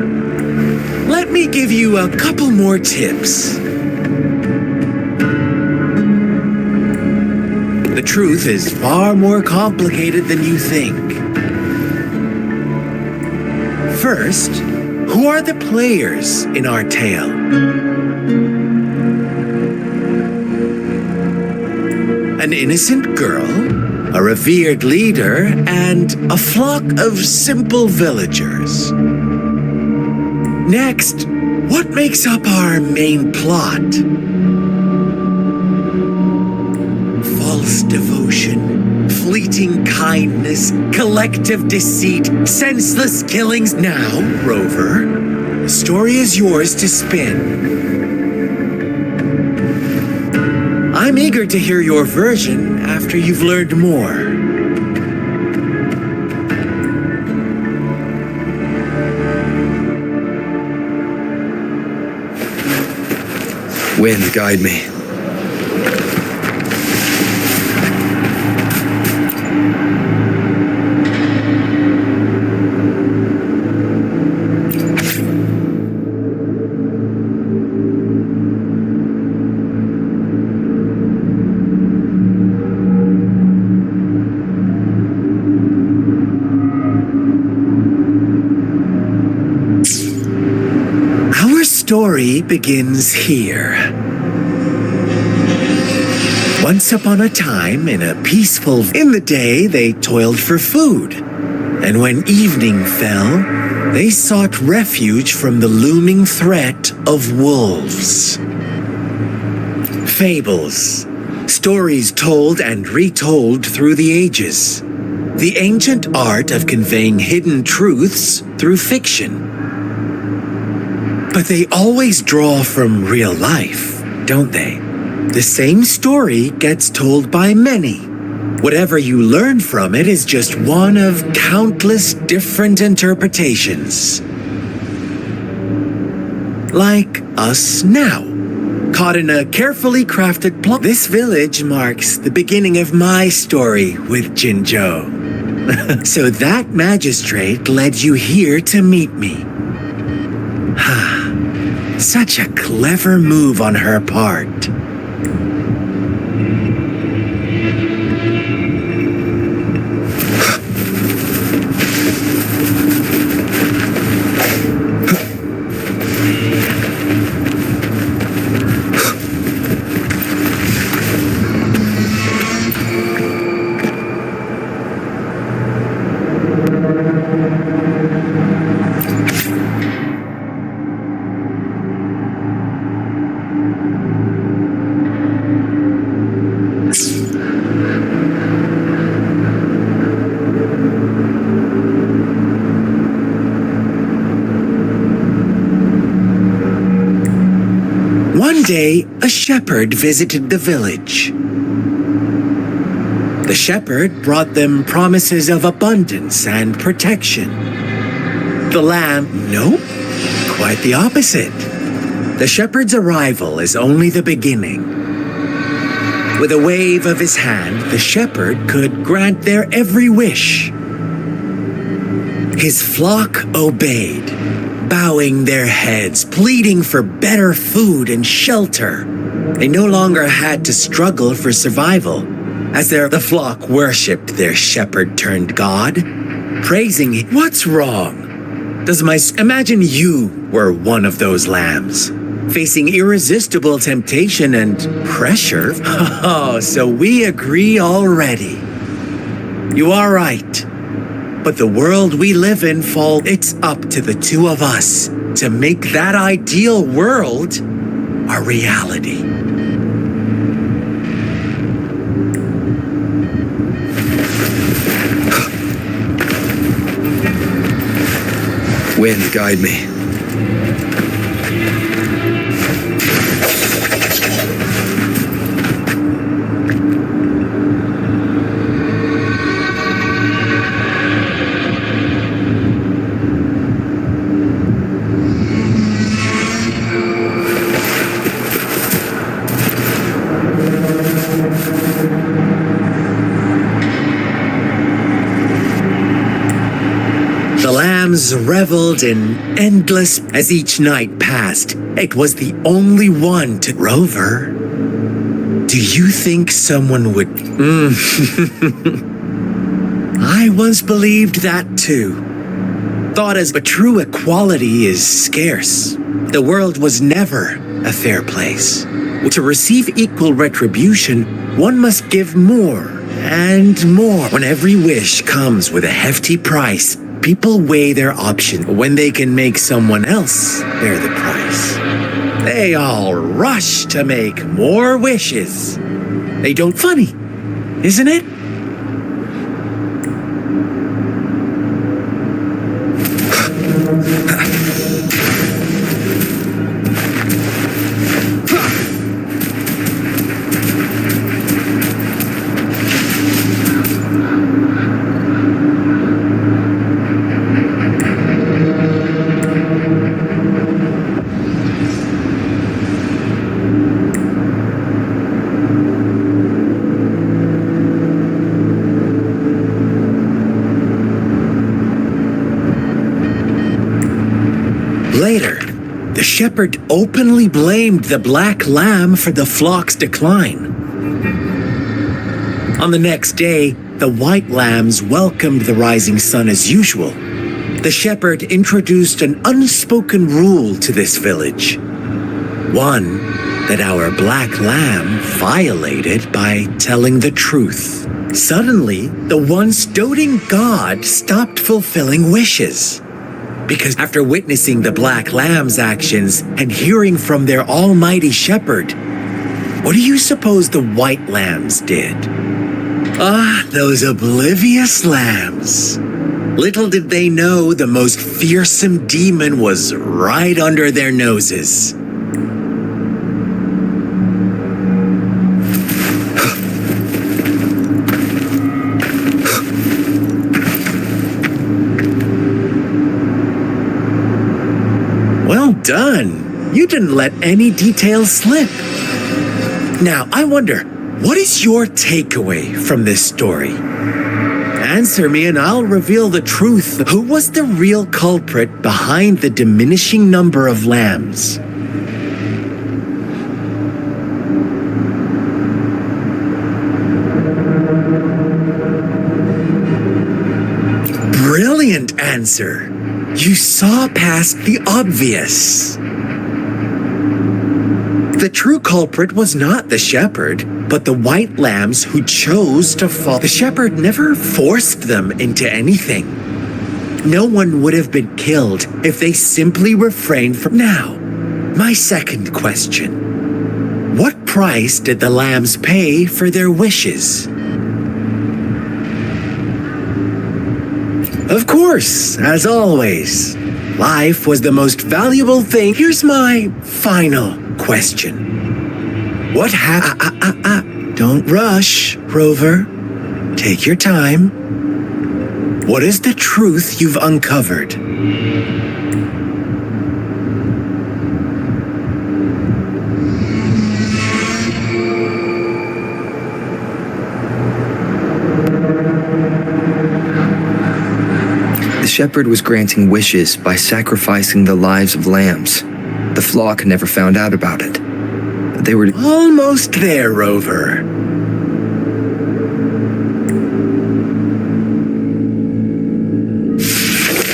Let me give you a couple more tips. The truth is far more complicated than you think. First, who are the players in our tale? An innocent girl, a revered leader, and a flock of simple villagers. Next, what makes up our main plot? False devotion, fleeting kindness, collective deceit, senseless killings. Now, Rover, the story is yours to spin. I'm eager to hear your version after you've learned more. Wind, guide me. Our story begins here. Once upon a time, in a in the day, they toiled for food. And when evening fell, they sought refuge from the looming threat of wolves. Fables, stories told and retold through the ages. The ancient art of conveying hidden truths through fiction. But they always draw from real life, don't they? The same story gets told by many. Whatever you learn from it is just one of countless different interpretations. Like us now, caught in a carefully crafted plot. This village marks the beginning of my story with Jinzhou. So that magistrate led you here to meet me. Such a clever move on her part. One day, a shepherd visited the village. The shepherd brought them promises of abundance and protection. The lamb, nope, quite the opposite. The shepherd's arrival is only the beginning. With a wave of his hand, the shepherd could grant their every wish. His flock obeyed, bowing their heads, pleading for better food and shelter. They no longer had to struggle for survival, as the flock worshipped their shepherd-turned-god, praising him. What's wrong? Imagine you were one of those lambs, facing irresistible temptation and pressure. Oh, so we agree already. You are right. But the world we live in it's up to the two of us to make that ideal world a reality. Wind, guide me. The lambs reveled in endless as each night passed. It was the only one to Rover. Do you think someone would... I once believed that too. Thought as but true equality is scarce. The world was never a fair place. To receive equal retribution, one must give more and more. When every wish comes with a hefty price, people weigh their option when they can make someone else bear the price. They all rush to make more wishes. They don't. Funny, isn't it? Later, the shepherd openly blamed the black lamb for the flock's decline. On the next day, the white lambs welcomed the rising sun as usual. The shepherd introduced an unspoken rule to this village. One that our black lamb violated by telling the truth. Suddenly, the once doting god stopped fulfilling wishes. Because after witnessing the black lamb's actions and hearing from their almighty shepherd, what do you suppose the white lambs did? Ah, those oblivious lambs. Little did they know the most fearsome demon was right under their noses. Well done. You didn't let any details slip. Now, I wonder, what is your takeaway from this story? Answer me and I'll reveal the truth. Who was the real culprit behind the diminishing number of lambs? Brilliant answer. You saw past the obvious. The true culprit was not the shepherd, but the white lambs who chose to follow. The shepherd never forced them into anything. No one would have been killed if they simply refrained from. Now, my second question. What price did the lambs pay for their wishes? Of course, as always, life was the most valuable thing. Here's my final question. What happened? Don't rush, Rover. Take your time. What is the truth you've uncovered? The shepherd was granting wishes by sacrificing the lives of lambs. The flock never found out about it. They were almost there, Rover.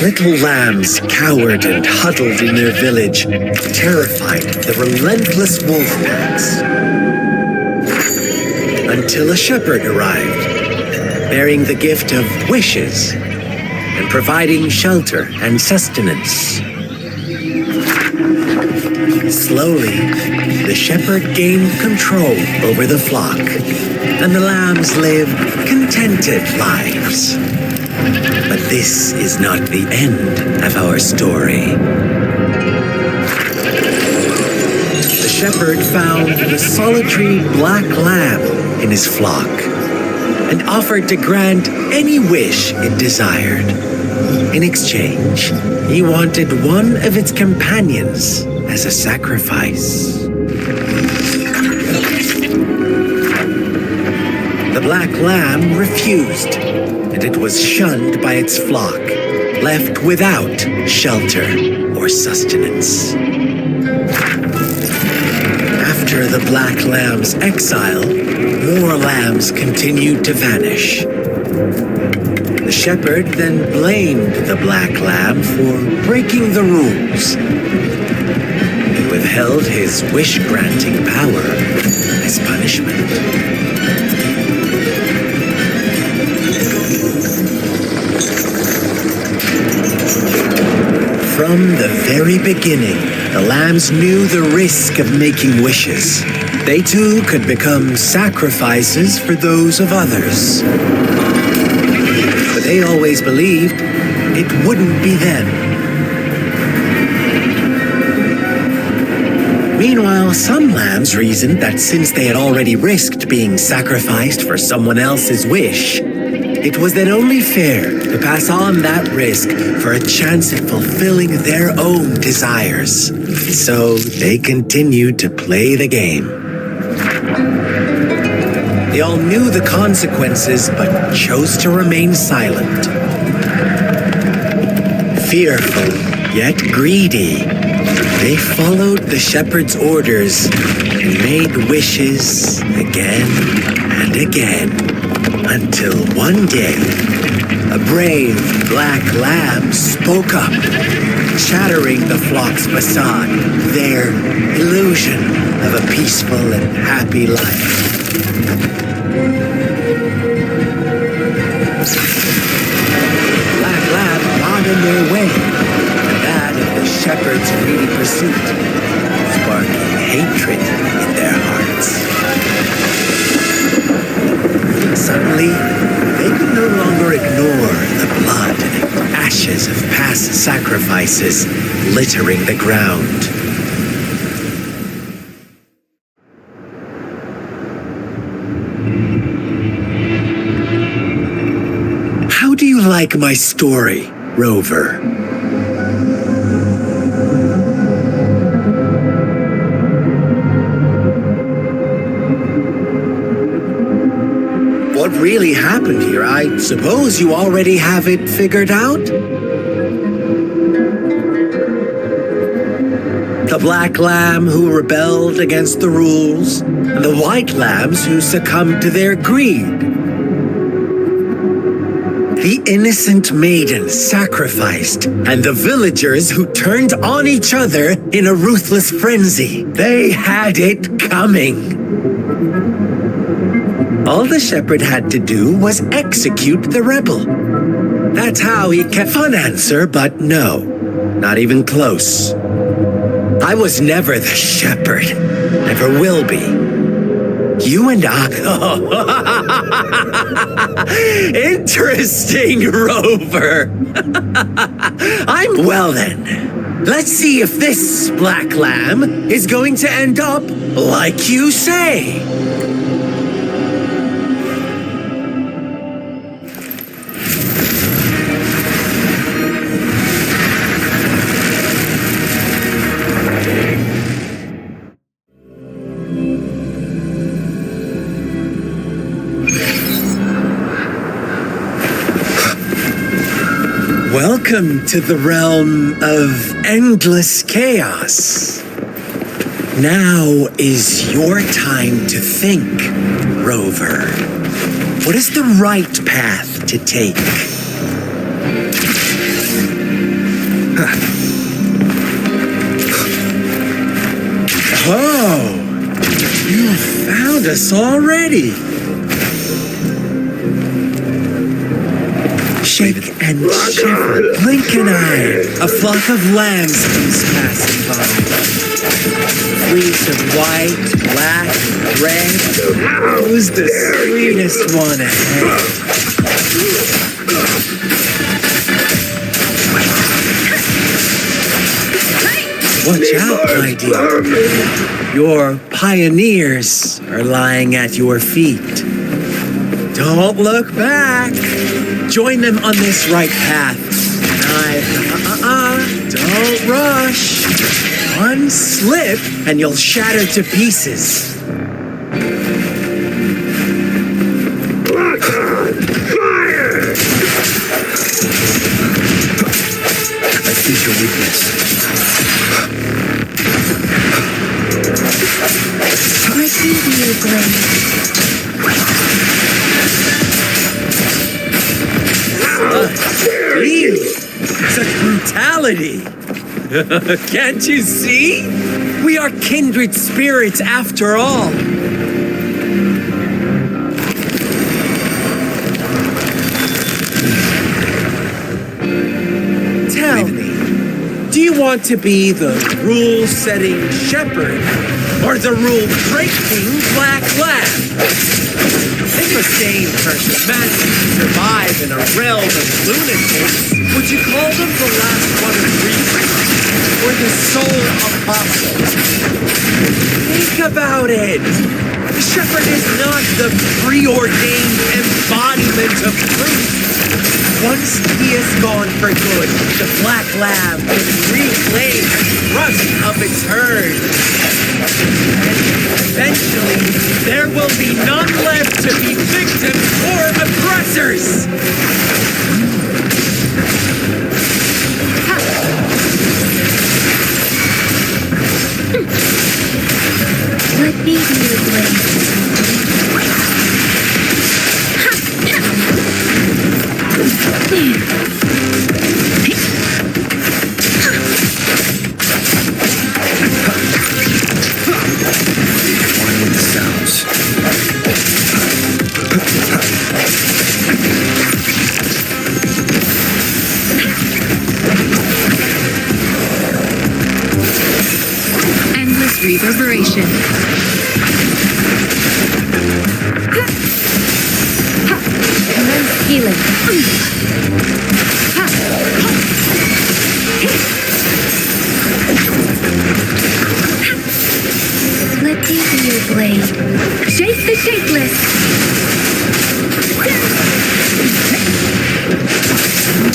Little lambs cowered and huddled in their village, terrified of the relentless wolf packs. Until a shepherd arrived, bearing the gift of wishes. and providing shelter and sustenance. Slowly, the shepherd gained control over the flock, and the lambs lived contented lives. But this is not the end of our story. The shepherd found the solitary black lamb in his flock and offered to grant any wish it desired. In exchange, he wanted one of its companions as a sacrifice. The black lamb refused, and it was shunned by its flock, left without shelter or sustenance. After the black lamb's exile, more lambs continued to vanish. The shepherd then blamed the black lamb for breaking the rules. He withheld his wish-granting power as punishment. From the very beginning, the lambs knew the risk of making wishes. They too could become sacrifices for those of others. But they always believed it wouldn't be them. Meanwhile, some lambs reasoned that since they had already risked being sacrificed for someone else's wish, it was then only fair to pass on that risk for a chance at fulfilling their own desires. So they continued to play the game. They all knew the consequences, but chose to remain silent. Fearful, yet greedy, they followed the shepherd's orders and made wishes again and again, until one day, a brave black lamb spoke up, shattering the flock's facade, their illusion of a peaceful and happy life. Black lamb got in their way, and that of the shepherd's greedy pursuit, sparking hatred in their hearts. Suddenly, they could no longer ignore the blood and ashes of past sacrifices littering the ground. How do you like my story, Rover? What really happened here? I suppose you already have it figured out? The black lamb who rebelled against the rules, and the white lambs who succumbed to their greed. The innocent maiden sacrificed, and the villagers who turned on each other in a ruthless frenzy. They had it coming. All the shepherd had to do was execute the rebel. That's how he kept. Fun answer, but no, not even close. I was never the shepherd, never will be. You and I. Interesting, Rover. Well then, let's see if this black lamb is going to end up like you say. Welcome to the realm of endless chaos. Now is your time to think, Rover. What is the right path to take? Oh, you found us already. shake and shiver, blink an eye. A flock of lambs comes passing by. Fleece of white, black, red. Who's the sweetest one ahead? Watch out, my dear. Your pioneers are lying at your feet. Don't look back. Join them on this right path. Don't rush. One slip and you'll shatter to pieces. I see your weakness. Let me be your blade. Such brutality! Can't you see? We are kindred spirits after all. Tell me, do you want to be the rule-setting shepherd or the rule-breaking black lab? If a sane person managed to survive in a realm of lunatics, would you call them the last one of reason or the sole apostle? Think about it. The shepherd is not the preordained embodiment of truth. Once he is gone for good, the black lab can reclaim the trust of its herd. And eventually, there will be none left to be victims or aggressors. Let me be your blade. One with the sounds. Endless reverberation. Immense healing. Let me be your blade. Shake the shapeless.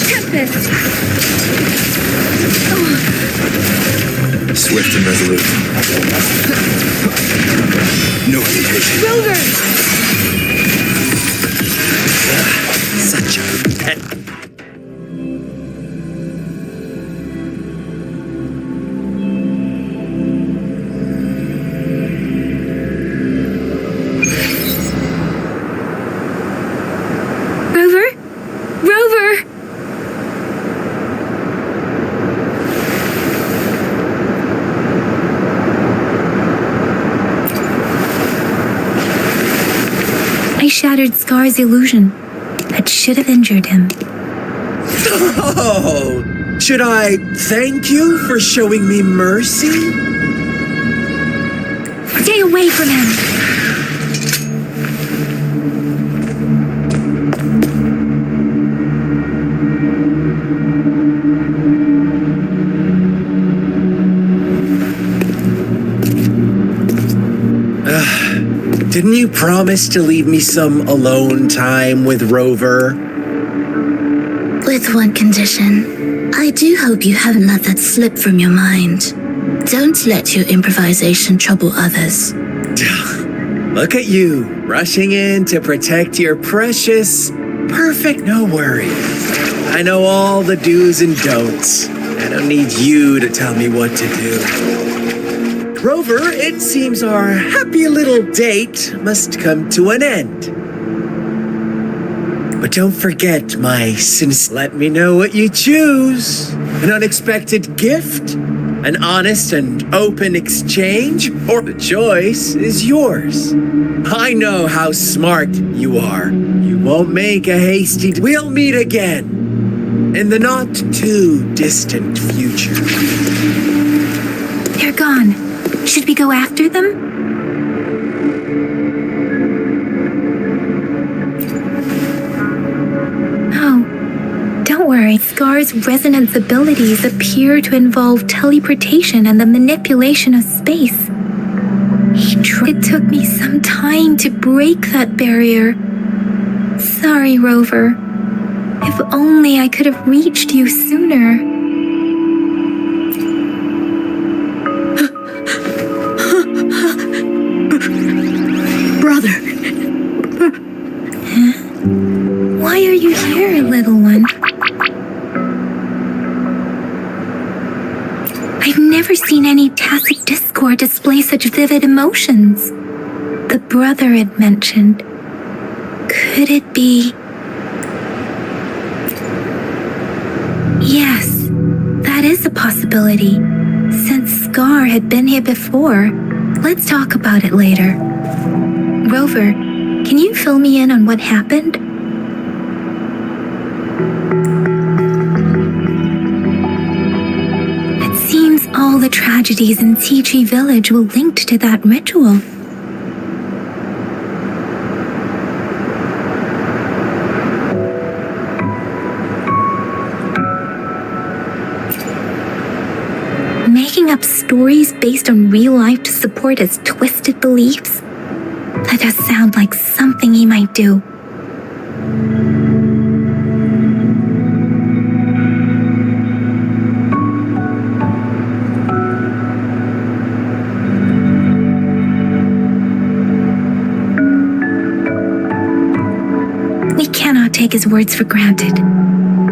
Tempest. Swift and resolute. No hesitation. Rover. Such a pet. Rover? Rover! I shattered Scar's illusion. That should have injured him. Oh, should I thank you for showing me mercy? Stay away from him! Didn't you promise to leave me some alone time with Rover? With one condition. I do hope you haven't let that slip from your mind. Don't let your improvisation trouble others. Look at you, rushing in to protect your precious, perfect no worries. I know all the do's and don'ts. I don't need you to tell me what to do. Rover, it seems our happy little date must come to an end. But don't forget my sins. Let me know what you choose. An unexpected gift? An honest and open exchange? Or the choice is yours. I know how smart you are. You won't make a hasty... We'll meet again in the not too distant future. They're gone. Should we go after them? Oh, don't worry. Scar's resonance abilities appear to involve teleportation and the manipulation of space. It took me some time to break that barrier. Sorry, Rover. If only I could have reached you sooner. Brother. Huh? Why are you here, little one? I've never seen any tacit discord display such vivid emotions. The brother had mentioned. Could it be... Yes, that is a possibility. Since Scar had been here before, let's talk about it later. Rover, can you fill me in on what happened? It seems all the tragedies in Tea Tree Village were linked to that ritual. Making up stories based on real life to support his twisted beliefs? That does sound like something he might do. We cannot take his words for granted.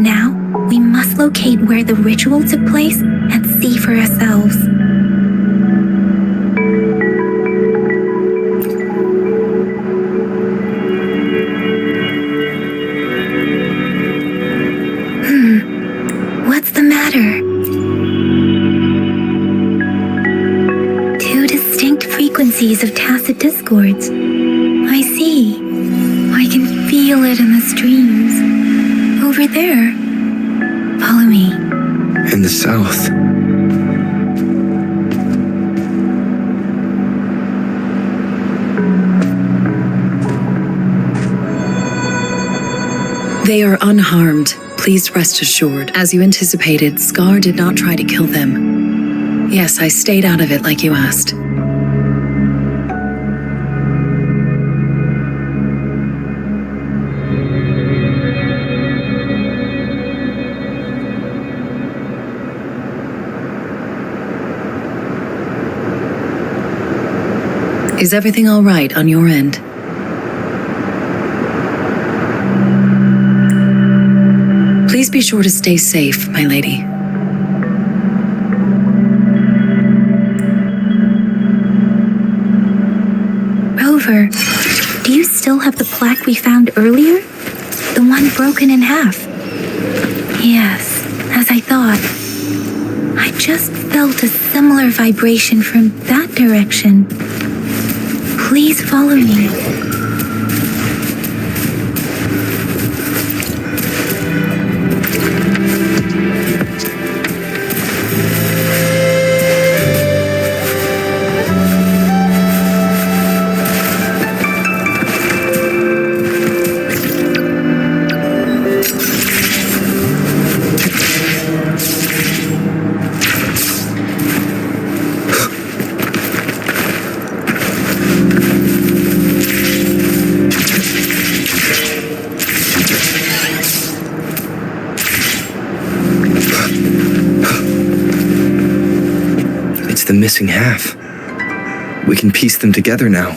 Now, we must locate where the ritual took place and see for ourselves. What's the matter? Two distinct frequencies of tacit discords. I see. I can feel it in the streams. Over there. Follow me. In the south. They are unharmed. Please rest assured. As you anticipated, Scar did not try to kill them. Yes, I stayed out of it like you asked. Is everything all right on your end? Please be sure to stay safe, my lady. Rover, do you still have the plaque we found earlier? The one broken in half? Yes, as I thought. I just felt a similar vibration from that direction. Please follow me. The missing half. We can piece them together now.